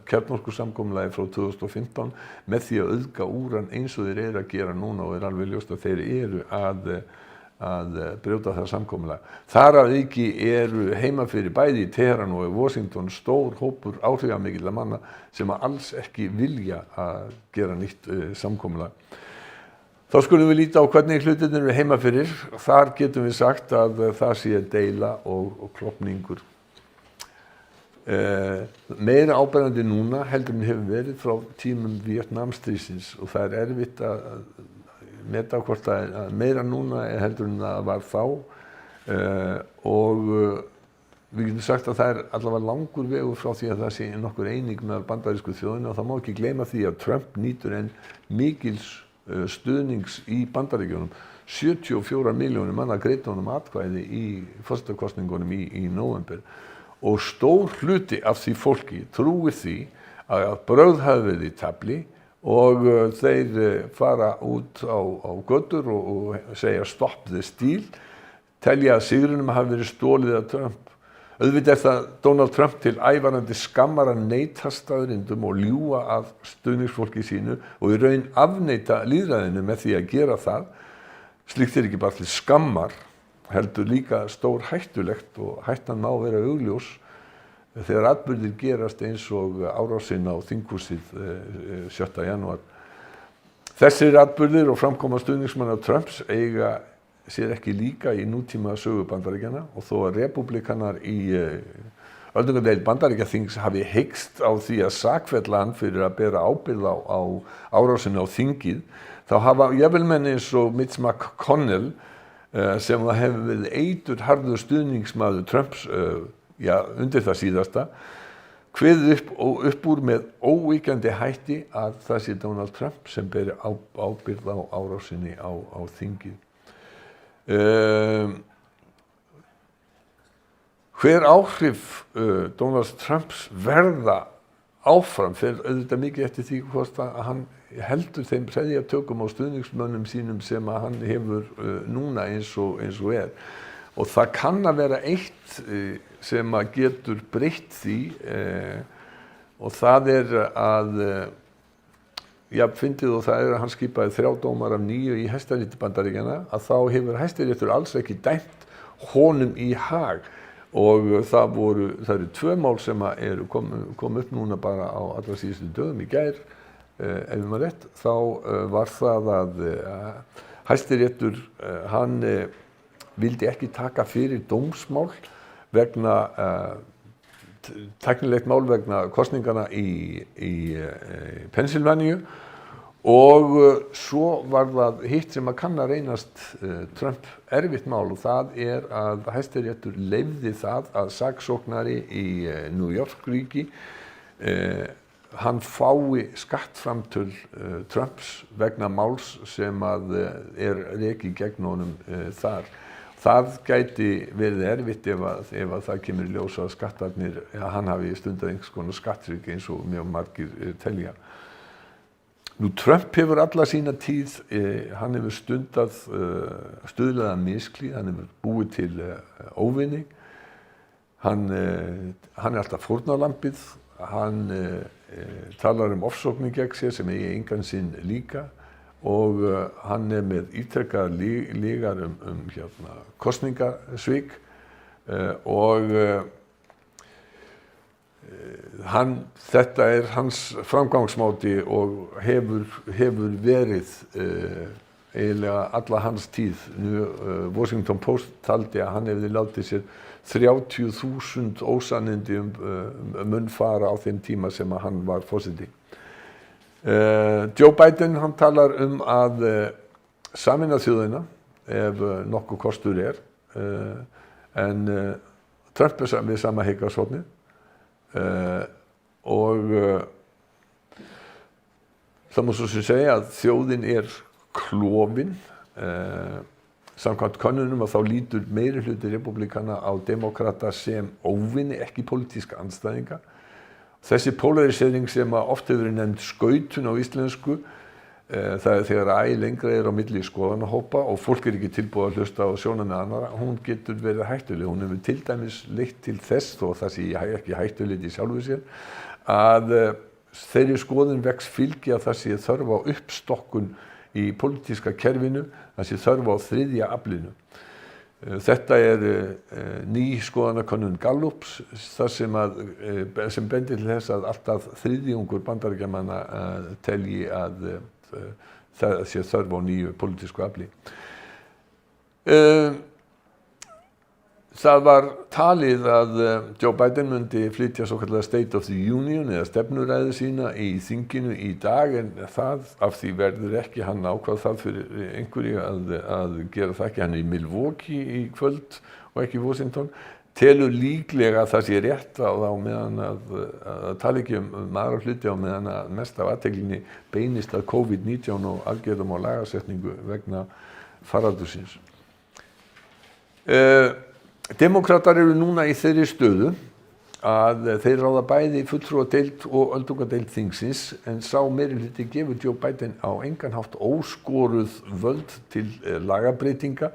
kjarnorkusamkomulagið frá 2015 með því að auðga úran eins og þeir að gera núna og alveg ljóst að þeir eru að brjóta það samkomulag. Þar að auki eru heima fyrir bæði í Teheran og í Washington stór hópur áhrifamikilla manna sem að alls ekki vilja að gera nýtt samkomulag. Þá skulum við líta á hvernig hlutirnir eru heima fyrir. Þar getum við sagt að það sé deila og klofningur. Meira áberandi núna heldur en hefur verið frá tímum Víetnamstríðsins og það er erfitt að meta hvort að meira núna heldur en það var þá og við getum sagt að það er allavega langur vegur frá því að það sé nokkur eining með bandarísku þjóðina og það má ekki gleyma því að Trump nýtur enn mikils stuðnings í Bandaríkjunum. 74 milljónir manna greiddu honum atkvæði í forsetakosningunum í nóvember. Og stór hluti af því fólki trúir því að brögð hafi verið í tafli og þeir fara út á götur og segja stopp the steal, telja að sigrinum hafi verið stólið af Trump. Auðvitað er það Donald Trump til ævarandi skammar að neita staðrindum og ljúga að stuðningsfólki sínu og í raun afneita lýðræðinu með því að gera það. Slíkt er ekki bara til skammar, heldur líka stór hættulegt og hættan má vera augljós þegar atburðir gerast eins og árásin á þinghúsið 7. janúar. Þessir atburðir og framkoma stuðningsmanna Trumps eiga sér ekki líka í nútíma sögu Bandaríkjanna og þó að repúblikanar í öldungadeild Bandaríkjaþings hafi heykst á því að sakfella hann fyrir að bera ábyrgð á árásinu á þingið, þá hafa jafnvelmenn eins og Mitch McConnell sem það hefur verið eiturharður stuðningsmaður Trumps undir það síðasta, kveðið upp úr með óíkjandi hætti að það sé Donald Trump sem beri ábyrgð á árásinni á þingið. Hver áhrif Donald Trumps verða áfram fer auðvitað mikið eftir því hvort að hann heldur þeim hreðjatökum á stuðningsmönnum sínum sem að hann hefur núna eins og er. Og það kann að vera eitt sem að getur breytt því og það er að fyndið og það er að hann skipaði 3 dómara af 9 í Hæstarétti Bandaríkjanna að þá hefur Hæstaréttur alls ekki dæmt honum í hag og það eru 2 mál sem kom upp núna bara á allra síðustu dögum í gær ef maður rétt, þá var það að Hæstiréttur hann vildi ekki taka fyrir dómsmál vegna tæknilegt mál vegna kosninganna í Pennsylvaníu og svo var það hitt sem að kann að reynast Trump erfitt mál og það er að Hæstiréttur leyfði það að saksóknari í New York ríki hann fái skattframtöl Trumps vegna máls sem að er rekið gegn honum þar. Það gæti verið erfitt ef að það kemur í ljós að skattarnir, hann hafi stundað einhvers konar skattsvik eins og mjög margir telja. Nú Trump hefur alla sína tíð, hann hefur stundað stuðlaða misklíð, hann hefur búið til óvinni, hann er alltaf fórnarlambið, hann talar ofsóknir gegn sér sem eigi engan sinn líka og hann er með ítrekkaðar lygar kosningasvik og þetta er hans framgangsmáti og hefur verið eiginlega alla hans tíð. Washington Post taldi að hann hefði látið sér 30.000 ósannindi munn fara á þeim tíma sem að hann var forseti. Joe Biden hann talar að sameina þjóðina ef nokkuð kostur er en Trump er við sama heygarðshornið og það má svo sem segja að þjóðin er klofin. Samkvæmt könnunum að þá lítur meirihluti repúblikana á demókrata sem óvinni, ekki pólitíska andstæðinga. Þessi polarisering sem oft hefur verið nefnd skautun á íslensku Það þegar æ lengra á milli skoðanahópa og fólk ekki tilbúið að hlusta á sjónarmið annarra, hún getur verið hættuleg. Hún hefur til dæmis leitt til þess, þó það sé ekki hættulegt í sjálfu sér, að þeirri skoðun vex fylgi að það sé þörf á uppstokkun í pólitíska kerfinu, það sé þörf á þriðja aflinu. Þetta ný skoðanakönnun Gallups, þar sem bendir til þess að alltaf þriðjungur Bandaríkjamanna telji að það sé þörf á nýju pólitísku afli. Það var talið að Joe Biden myndi flytja svokallaða State of the Union eða stefnuræðu sína í þinginu í dag, en það af því verður ekki. Hann ákvað það fyrir einhverju að gera það ekki. Hann í Milwaukee í kvöld og ekki í Washington. Telur líklega að það sé rétt á meðan að tala ekki aðra hluti á meðan að mest af athyglinni beinist að COVID-19 og aðgerðum á lagasetningu vegna faraldursins. Demókratar eru núna í þeirri stöðu að þeir ráða bæði fulltrúadeild og öldungadeild þingsins, en sá meirihluti gefur Joe Biden á engan hátt óskoruð völd til lagabreytinga.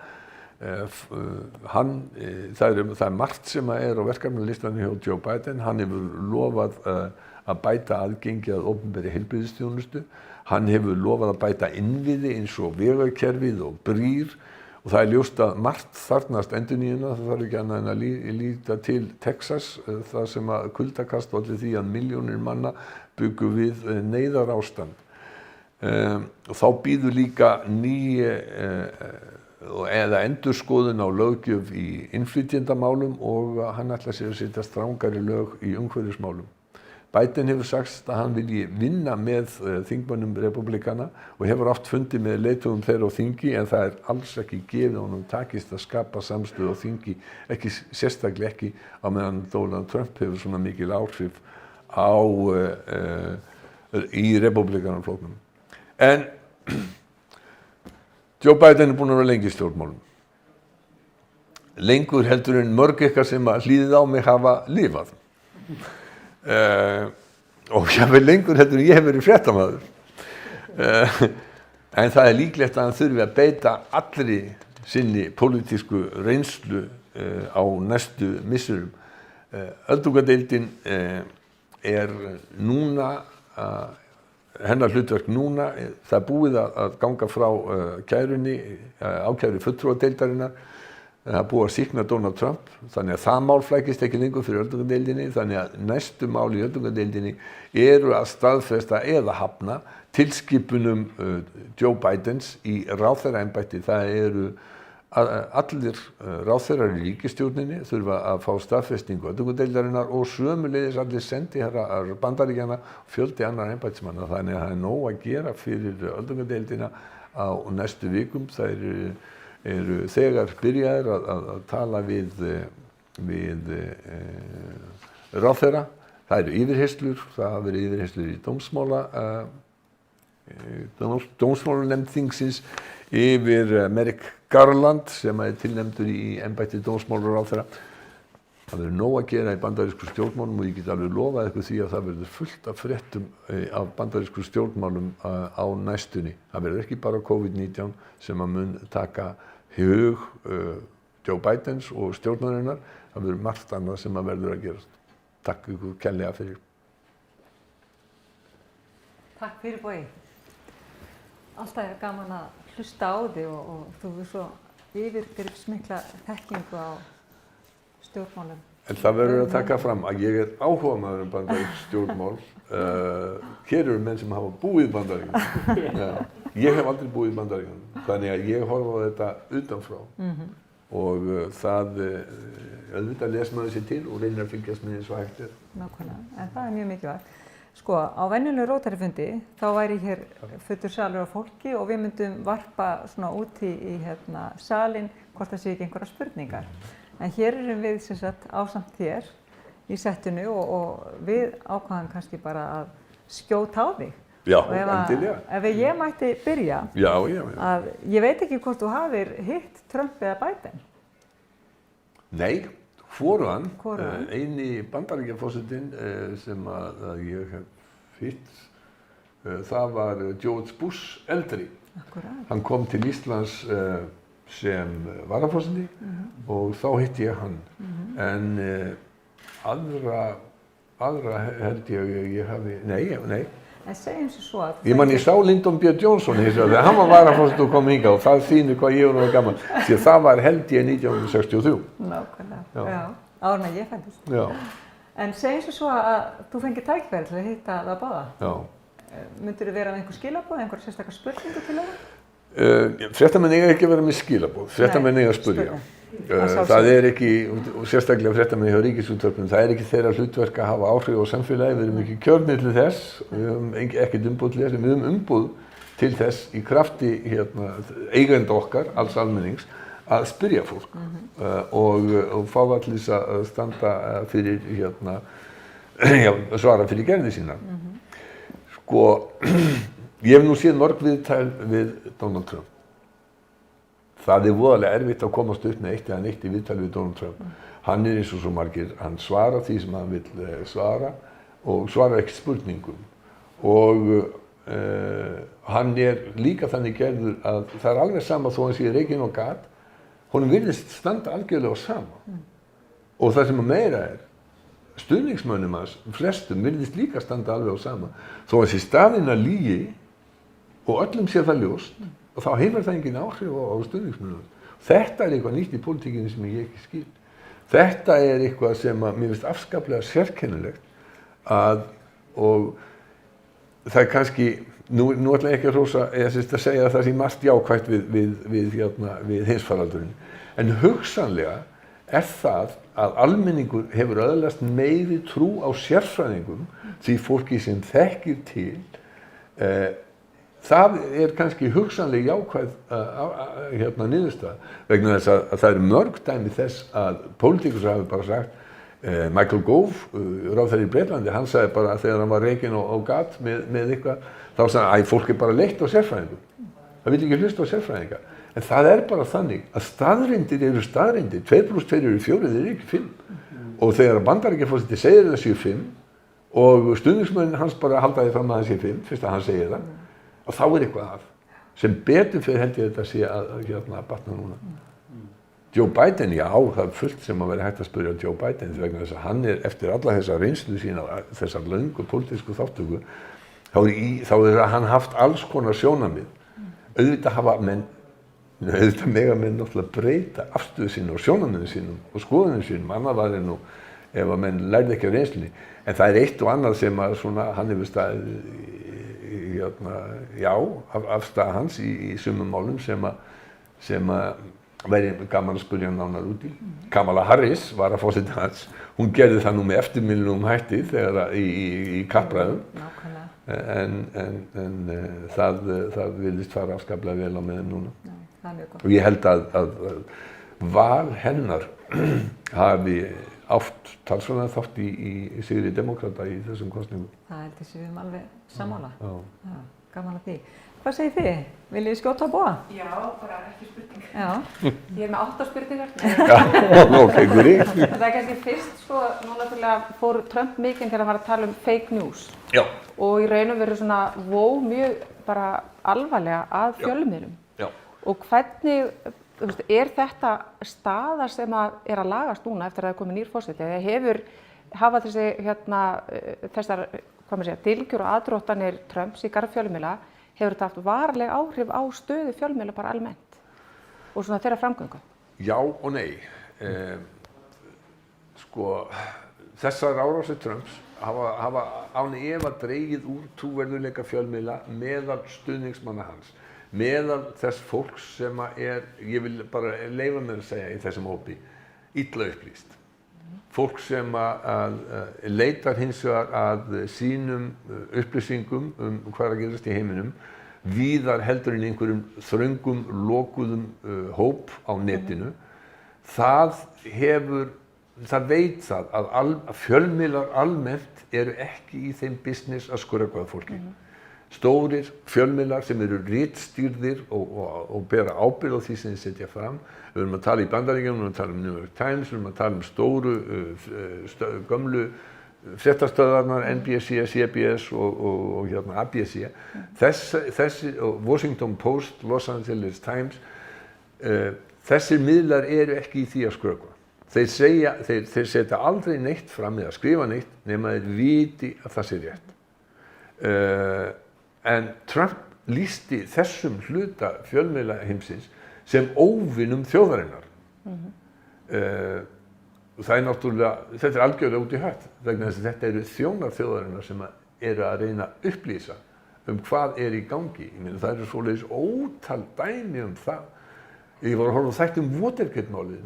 Það er margt sem á verkefnalistanum hjá Joe Biden. Hann hefur lofað að bæta aðgengi að opinberri heilbrigðisþjónustu. Hann hefur lofað að bæta innviði eins og vegakerfið og brýr. Og það ljóst að margt þarfnast endurnýjunar. Það þarf ekki annað en að líta til Texas, þar sem að kuldakast olli því að milljónir manna bjuggu við neyðarástand. Og þá býður líka eða endurskoðun á löggjöf í innflytjendamálum, og hann ætlar sér að setja strangari lög í umhverfismálum. Biden hefur sagt að hann vilji vinna með þingmönnum repúblikana og hefur oft fundið með leiðtogum þeirra á þingi, en það er alls ekki gefið honum takist að skapa samstöðu á þingi, sérstaklega ekki á meðan Donald Trump hefur svona mikil áhrif í repúblikanaflokknum. En Joe Biden búinn að vera lengi í stjórnmálum. Lengur heldur en mörg ykkar sem að hlýðið á mig hafa lifað. Og jáfnvel lengur heldur en ég hef verið fréttamaður. En það er líklegt að hann þurfi að beita allri sinni pólitísku reynslu á næstu misserum. Öldungadeildin núna hennar hlutverk núna, það er búið að ganga frá ákæru fulltrúadeildarinnar. Það er búið að sýkna Donald Trump, þannig að það mál flækist ekki lengur fyrir öldungadeildinni, þannig að næstu mál í öldungadeildinni eru að staðfesta eða hafna tilskipunum Joe Bidens í ráðherraembætti. Það eru allir ráðherrar í ríkisstjórninni þurfa að fá staðfestingu öldungadeildarinnar og sömuleiðis allir sendiherrar Bandaríkjanna og fjöldi annarra embættismanna. Þannig að það er nóg að gera fyrir öldungadeildina á næstu vikum. Það eru þegar byrjaðir að tala við ráðherra. Það eru yfirheyrslur, það hafa verið yfirheyrslur í dómsmálanefnd þingsins yfir Merrick Garland sem er tilnefndur í embætti dómsmálaráðherra. Það verður nóg að gera í bandarísku stjórnmálum og ég get alveg lofað ykkur því að það verður fullt af fréttum af bandarísku stjórnmálum á næstunni. Það verður ekki bara COVID-19 sem að mun taka hug Joe Bidens og stjórnarinnar. Það verður margt annað sem að verður að gerast. Takk ykkur kærlega fyrir. Takk fyrir, Bogi. Alltaf er gaman að hlusta á þig og þú er svo yfirgripsmikla þekkingu á stjórnmálum. En það verður að taka fram að ég er áhugamaður bandarísk stjórnmál. Hér eru menn sem hafa búið í Bandaríkjunum. Ég hef aldrei búið í Bandaríkjunum, þannig að ég horfa á þetta utanfrá. Og það auðvitað les maður sér til og reynir að fylgjast með eins og hægt er. Nákvæmlega, en það er mjög mikilvægt. Sko, á venjulegu Rótary-fundi þá væri hér fullur salur af fólki og við myndum varpa svona út í salinn hvort það sé ekki einhverja spurningar. En hér erum við sem sagt ásamt þér í settinu og við ákvaðum kannski bara að skjóta á þig. Já, endilega. Ef ég mætti byrja, að ég veit ekki hvort þú hafir hitt Trump eða Biden. Nei. Hvorugan, eini Bandaríkjaforsetinn sem að ég hef hitt, það var George Bush eldri. Akkúrat. Hann kom til Íslands sem varaforseti og þá hitti ég hann. En aðra held ég hafi, nei. En segjum svo að Ég man ég sá Lyndon B. Johnson hins vegar þegar hann var varaforseti og kom hingað og það þýnir hvað ég var gaman. Því að það var held ég 1963. Nákvæmlega, Já. já, áður en ég fæddist. Já, En segjum svo að þú fengir tækifæri til að hitta það báða. já. Myndirðu vera með einhver skilaboð, einhver sérstakar spurningu til það? Fréttamenn eiga ekki að vera með skilaboð, fréttamenn eiga að spyrja. Það er ekki, og sérstaklega fréttamenn hjá Ríkisútvarpinu, það er ekki þeirra hlutverk að hafa áhrif á samfélagi, við erum ekki kjörnir til þess, við höfum ekkert umboð til þess, við höfum umboð til þess í krafti eigenda okkar, alls almennings, að spyrja fólk og fá það til þess að standa fyrir, svara fyrir gerðir sínar. Sko, ég hef nú séð mörg viðtal við Donald Trump. Það er voðalega erfitt að komast upp með eitt eða neitt í viðtali við Donald Trump. Hann er eins og svo margir, hann svarar því sem hann vill svara og svarar ekki spurningum. Og hann er líka þannig gerður að það er alveg sama þó hann sé reikinn og gat, honum virðist standa algjörlega á sama. Og það sem meira er, stuðningsmönnum hans, flestum, virðist líka standa alveg á sama. Þó hann sé staðinn að lygi og öllum sé það ljóst, og þá hefur það engin áhrif á stuðningsmönnum. Þetta er eitthvað nýtt í pólitíkinni sem ég ekki skil. Þetta er eitthvað sem að mér finnst afskaplega sérkennilegt og það er kannski, nú ætla ég ekki að hrósa, að segja að það sé margt jákvætt við heimsfaraldurinn, en hugsanlega er það að almenningur hefur öðlast meiri trú á sérfræðingum því fólki sem þekkir til. Það er kannski hugsanlega jákvæð niðurstaða vegna þess að það eru mörg dæmi þess að pólitíkus hafi bara sagt Michael Gove, ráðherra í Bretlandi, hann sagði bara þegar hann var rekinn á gat með eitthvað, þá sagði hann að fólk er bara leitt á sérfræðingum. Það vil ekki hlusta á sérfræðinga. En það er bara þannig að staðreyndir eru staðreyndir, 2 + 2 eru 4, þeir eru ekki 5. Og þegar Bandaríkjaforseti segir það séu 5 og stuðningsmenn hans bara halda því fram að það sé 5, fyrst að hann segir það, og þá er eitthvað að. Sem betur fyrir held ég þetta sé að batna núna. Joe Biden, já, það er fullt sem að vera hægt að spyrja Joe Biden vegna þess að hann er eftir alla þessa reynslu sína, þessar löngu pólitísku þáttöku, þá er hann haft alls konar sjónarmið. Auðvitað mega menn náttúrulega breyta afstöðu sínu og sjónarmiðum sínum og skoðunum sínum, annað var nú ef að menn lærði ekki af reynslunni. En það er eitt og annað sem að hann hefur staðið, afstaða hans í sumum málum sem að væri gaman að spyrja nánar út í. Kamala Harris var að forseti hans, hún gerði það nú með eftirminnilegum hætti þegar í kappræðum. En það virðist fara afskaplega vel á með þeim núna. Það er mjög gott. Og ég held að val hennar hafi átt talsverðan þátt í sigri demókrata í þessum kosningum. Það held ég sem við erum alveg sammála. Já. Gaman að því. Hvað segir þið? Viljið þið skjóta að búa? Já, bara ekki spurning. Já. Ég er með 8 spurningar. Ok, guri. Það er kannski fyrst nú náttúrulega fór Trump mikinn þegar hann var að tala um fake news. Já. Og í raun og veru mjög bara alvarlega að fjölmiðlum. Já. Og hvernig, er þetta staða sem er að lagast núna eftir að það er komið nýr forseti? Hafa þessar dylgjur og aðdróttanir Trumps í garð fjölmiðla, hefur þetta haft varanleg áhrif á stöðu fjölmiðla bara almennt og þeirra framgöngu? Já og nei. Þessar árásir Trumps hafa án efa dregið úr trúverðugleika fjölmiðla meðal stuðningsmanna hans, meðal þess fólks sem ég vil bara leyfa mér að segja í þessum hópi, illa upplýst. Fólk sem leitar hins vegar að sínum upplýsingum hvað er að gerast í heiminum, víðar heldur en einhverjum þröngum, lokuðum hóp á netinu. Það veit það að fjölmiðlar almennt eru ekki í þeim business að skurra fólki. Stórir fjölmiðlar sem eru ritstýrðir og bera ábyrgð á því sem þeir setja fram. Við erum að tala í Bandaríkjunum, við erum að tala um New York Times, við erum að tala um stóru, gömlu fréttastöðvarnar, NBC, CBS og hérna ABC, þessi Washington Post, Los Angeles Times, þessir miðlar eru ekki í því að skrökva. Þeir setja aldrei neitt fram eða skrifa neitt nema þeir viti að það sé rétt. En Trump lýsti þessum hluta fjölmiðlaheimsins sem óvinum þjóðarinnar. Það er náttúrulega, þetta er algjörlega út í hött, vegna þess að þetta eru þjónar þjóðarinnar sem eru að reyna að upplýsa hvað er í gangi. Ég meina, það eru svoleiðis ótal dæmi það. Ég var að horfa á þætti Watergate-málið.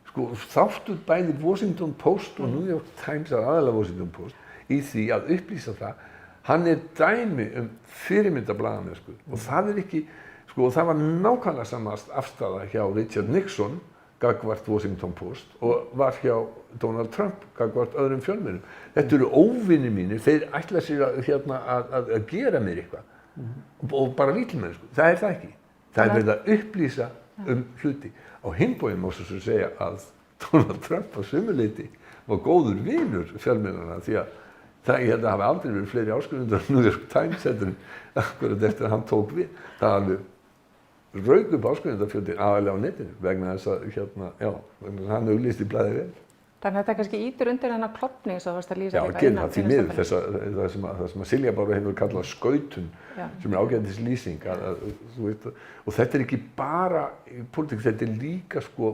Sko, þáttur bæði Washington Post og New York Times, aðalega Washington Post, í því að upplýsa það. Hann er dæmi fyrirmyndablaðamennsku og það er ekki, sko, það var nákvæmlega sama afstaða hjá Richard Nixon gagnvart Washington Post og var hjá Donald Trump gagnvart öðrum fjölmiðlum. Þetta eru óvinir mínir, þeir ætla sér að gera mér eitthvað og bara lítilmennsku. Það er það ekki. Það er verið að upplýsa hluti. Á hinn bóginn má svo segja að Donald Trump á sumu leyti var góður vinur fjölmiðlanna því að ég held að hafi aldrei verið fleiri áskrifendur á New York Times akkurat eftir að hann tók við. Það alveg rauk upp áskrifendafjöldin aðalega á netinu vegna þess að hann auglýsti blaðið vel. Þannig að þetta kannski ýtir undir þennan klofning sem þú varst að lýsa líka innan. Já, því miður það sem Silja Bára hefur kallað skautun, sem er ágætis lýsing. Og þetta er ekki bara pólitík, þetta er líka sko,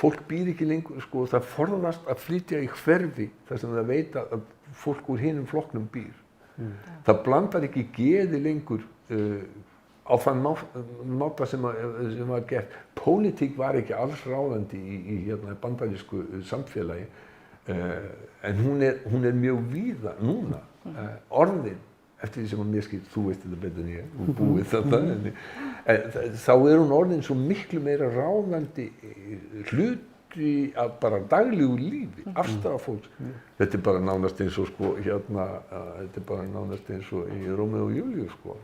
fólk býr ekki lengur, sko, það forðast að flytja í hverfi þar sem það veit að fólk úr hinum flokknum býr. Það blandar ekki geði lengur á þann máta sem var gert. Pólitík var ekki alls ráðandi í bandarísku samfélagi, en hún er mjög víða núna, orðin, eftir því sem að mér skil, þú veist þetta betur en ég, og búið þetta, þá er hún orðin svo miklu meira ráðandi hluti af bara daglegu lífi, afstaða fólks. Þetta er bara nánast eins og sko, þetta er bara nánast eins og í Rómeó og Júlíu, sko.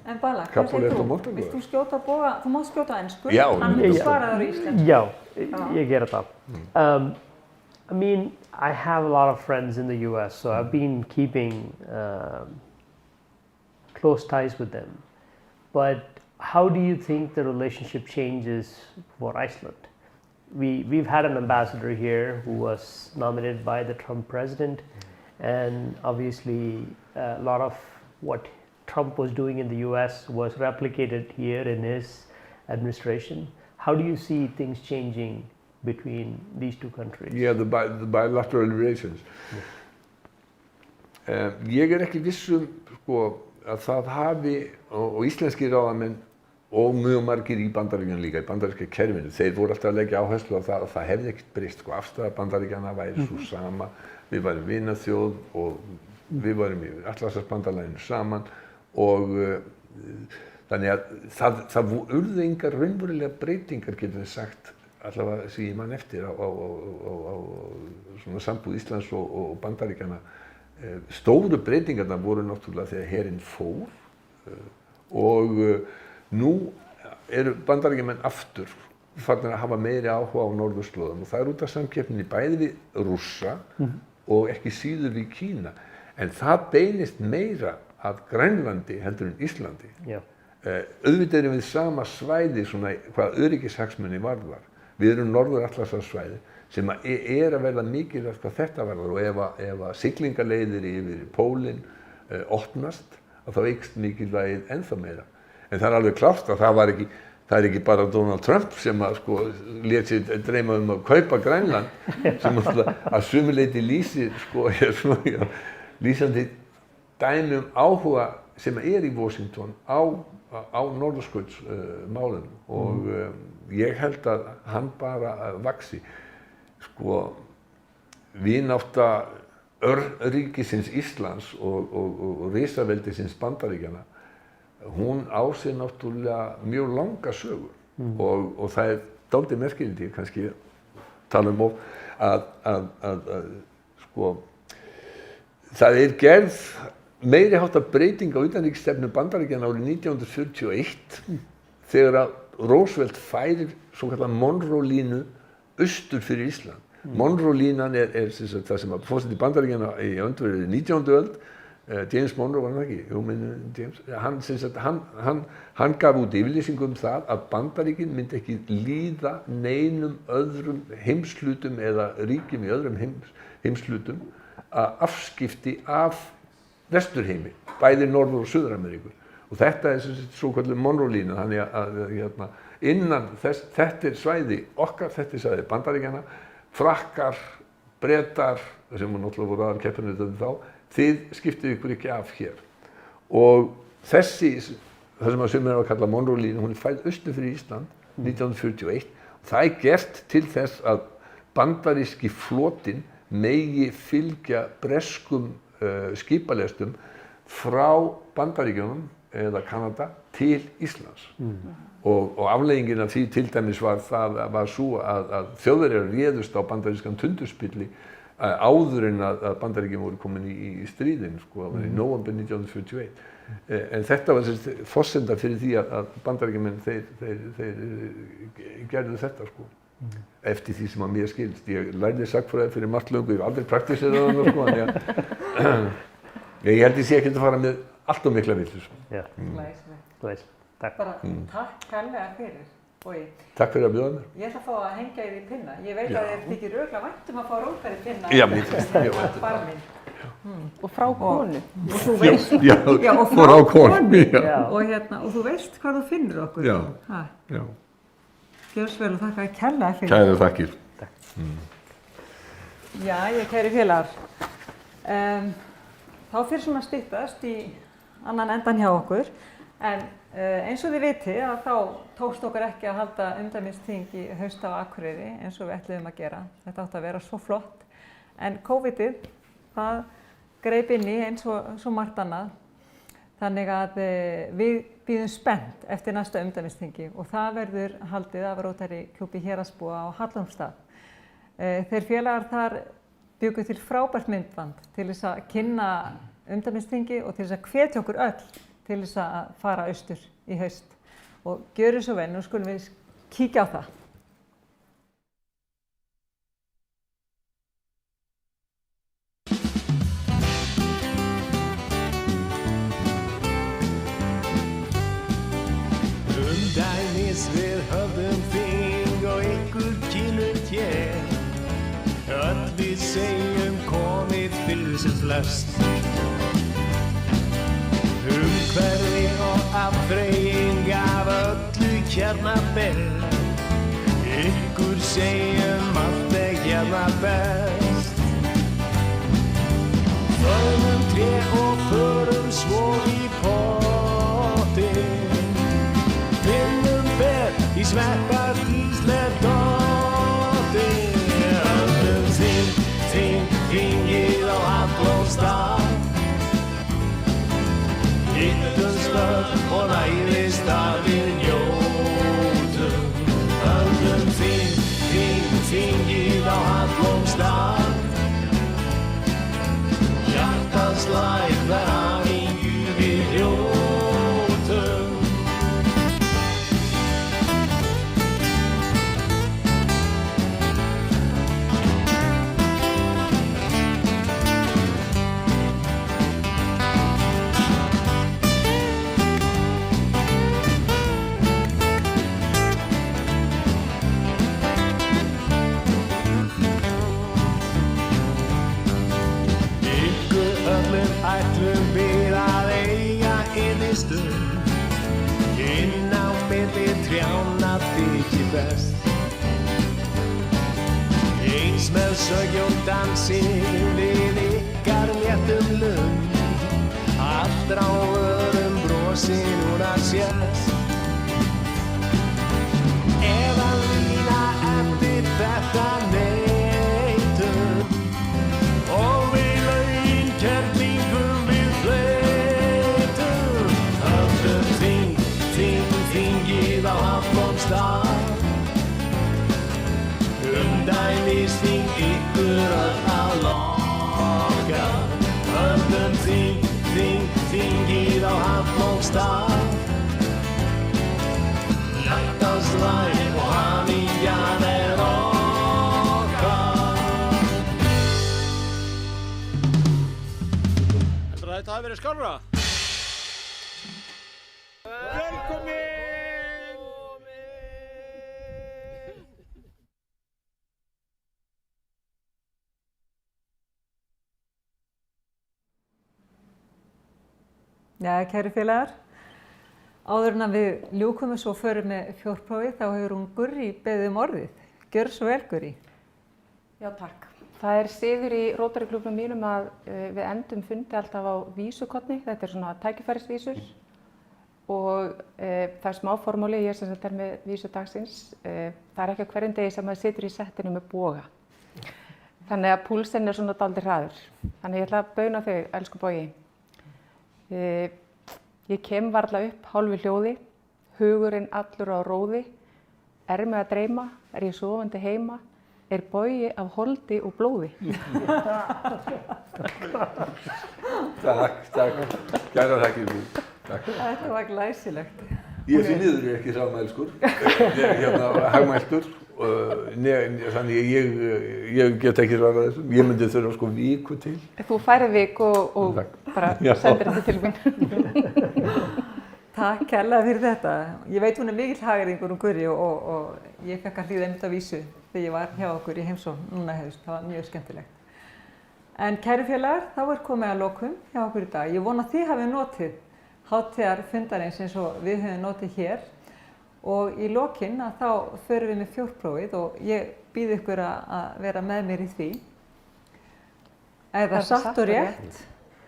En Bala, hvað segir þú? Vilt þú skjóta á Boga? Þú mátt skjóta á ensku. Já. Hann myndi svara þér í íslensku. Já, ég gera það. I mean, I have a lot of friends in the US, so I've been keeping close ties with them. But how do you think the relationship changes for Iceland? We've had an ambassador here who was nominated by the Trump president, and obviously a lot of what Trump was doing in the US was replicated here in his administration. How do you see things changing between these two countries? Yeah, the bilateral relations. Ég er ekki viss sko, að það hafi, og íslenski ráðamenn og mjög margir í Bandaríkjunum líka, í bandaríska kerfinu, þeir voru alltaf að leggja áherslu á það að það hefði ekkert breyst, sko, afstaða Bandaríkjanna væri svo sama, við værum vinaþjóð og við værum í Atlantshafsbandalaginu saman og þannig að það urðu engar raunverulega breytingar, getum við sagt, allavega sem ég man eftir á svona sambúð Íslands og Bandaríkjanna. Stóru breytingarnar voru náttúrulega þegar herinn fór og nú eru Bandaríkjamenn aftur farnir að hafa meiri áhuga á norðurslóðum og það er út af samkeppninni bæði við Rússa og ekki síður við Kína. En það beinist meira að Grænlandi heldur en Íslandi. Auðvitað erum við sama svæði svona hvað öryggishagsmuni varðar. Við erum Norður-Atlantshafssvæði sem er að verða mikilvægt hvað þetta varðar og ef að siglingaleiðir yfir pólinn opnast að þá eykst mikilvægið ennþá meira. En það er alveg klárt að það er ekki bara Donald Trump sem að sko lét sér dreyma að kaupa Grænland sem að sumu leyti lýsir sko lýsandi dæmi áhuga sem er í Washington á norðurskautsmálum og ég held að hann bara vaxi. Sko, vinátta örríkisins Íslands og risaveldisins Bandaríkjanna, hún á sér náttúrulega mjög langa sögu og það er dálítið merkilegt, kannski tala of að sko, það er gerð meiri háttar breyting á utanríkisstefnu Bandaríkjanna árið 1941 þegar að Roosevelt færir svokallaða Monroe-línu austur fyrir Ísland Monroe-línan sem sagt það sem að forseti Bandaríkjanna í öndverið 19. öld, James Monroe var hann ekki, James, hann gaf út yfirlýsingu það að Bandaríkin myndi ekki líða neinum öðrum heimshlutum eða ríkjum í öðrum heimshlutum að afskipti af vesturheimi, bæði Norður- og Suður-Ameríku. Og þetta svo kallið Monroe-línan, þannig að innan þess, þetta svæði okkar, þetta svæði Bandaríkjanna, Frakkar, Bretar, sem náttúrulega voru aðalkeppinautarnir þá, þið skiptið ykkur ekki af hér. Og það sem að sumir að kalla Monroe-línan, hún fædd austur fyrir Ísland 1941. Það gert til þess að bandaríski flotinn megi fylgja breskum skipalestum frá Bandaríkjunum eða Kanada til Íslands. Og afleiðingin af því til dæmis var svo að Þjóðverjar réðust á bandarískan tundurspilli áður en að Bandaríkin voru komin í stríðin, sko, í nóvember 1941. En þetta var forsenda fyrir því að Bandaríkjamenn þeir gerðu þetta, sko. Eftir því sem að mér skilst. Ég lærði sagnfræði fyrir margt löngu, ég hef aldrei praktíserað hana, sko, ég held ég sé ekki að fara með allt og mikla vitleysu. Já. Glæsilegt. Takk. Bara takk kærlega fyrir, Bogi. Takk fyrir að bjóða mér. Ég ætla að fá að hengja þér í pinna. Ég veit að þér þykir örugglega vænt að fá Rótari pinna. Já, mér finnst mjög vænt. Barminn. Og frá konu. Og þú veist. Já, og frá konu. Já. Og þú veist hvað þú finnur okkur. Já. Já. Gjörðu svo vel og þakka þér kærlega fyrir. Kærar þakkir. Já, kæri félagar. Þá fyrir svona styttast í annan endan hjá okkur. En eins og þið vitið að þá tókst okkur ekki að halda umdæmisþing í haust á Akureyri eins og við ætluðum að gera. Þetta átti að vera svo flott. En COVID-ið, það greip inn í eins og svo margt annað. Þannig að við bíðum spennt eftir næsta umdæmisþingi og það verður haldið af Rótari klúbbi Héraðsbúa á Hallormsstað. Þeir félagar þar bjuggu til frábært myndband til þess að kynna umdæmisþingi og til þess að hvetja okkur öll til þess að fara austur í haust. Og gjörið svo vel, nú skulum við kíkja á það. Umdæmis við höfðum þing og ykkur kynur hér. Öll við segjum komið fyrir sem flest. Umhverfi og afþreying af öllu hérna ber. Ykkur segjum allt hérna best. Förum tré og förum svo í pottinn. Finnum ber í sveppar ísler dottinn. Öllum þingið á Hallormsstað. Hittumst öll og læðist að við njótum. Öllum þingið á Hallormsstað. Hjartans læg þar hamingju við njótum. Ætlum við að eiga yndistund. Inn á milli trjánna þykir best. Eins með söng og dansi við ykkar léttum lund. Allra á öðrum brosi núna sést. Ef að lína eftir þetta neitum og við lögin kerlingum við fleitum. Öllum þingið á Hallormsstað. Umdæmisþing ykkur öll að loka. Öllum þingið á Hallormsstað. Hjartans læg og hamingjan okkar. það hafi verið skárra. Velkomin! Já, kæru félagar, áður en að við ljúkum svo förum með fjórprófið þá hefur hún Gurrí beðið orðið. Gjör svo vel, Gurrí. Já, takk. Það siður í Rotary klúbbnum mínum að við endum fundi alltaf á vísukotni. Þetta svona tækifærisvísur og það smá formúli, ég sem sagt með vísu dagsins. Það ekki á hverjum degi sem maður situr í settinu með boga. Þannig að púlsinn svona dálítið hraður. Þannig ég ætla að bauna þau, elsku Bogi. Ég kem varla upp hálfu hljóði, hugurinn allur á róði, mig að dreyma, ég sofandi heima, Bogi af holdi og blóði. Takk, kærar þakkir fyrir. Takk. Þetta var glæsilegt. Ég því miður ekki sálmælskur, ég hagmæltur, þannig ég get ekki svarað þessu. Ég myndi þurfa sko viku til. Þú færið viku og bara sendir þetta til mín. Takk kærlega fyrir þetta. Ég veit hún mikill hagyrðingur Gurrí og ég fekk að hlýða einmitt á vísu þegar ég var hjá okkur í heimsókn núna hefst. Það var mjög skemmtilegt. En kæru félagar, þá komið að lokum hjá okkur í dag. Ég vona að þið hafið notið hátíðarfundarins eins og við höfum notið hér og í lokin að þá förum við með fjórprófið og ég býð ykkur að vera með mér í því. Er það satt og rétt?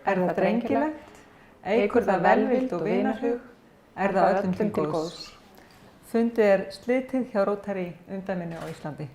Er það drengilegt? Eykur það velvild og vinarhug? Er það öllum til góðs? Fundið slitið hjá Rotary umdæminu á Íslandi.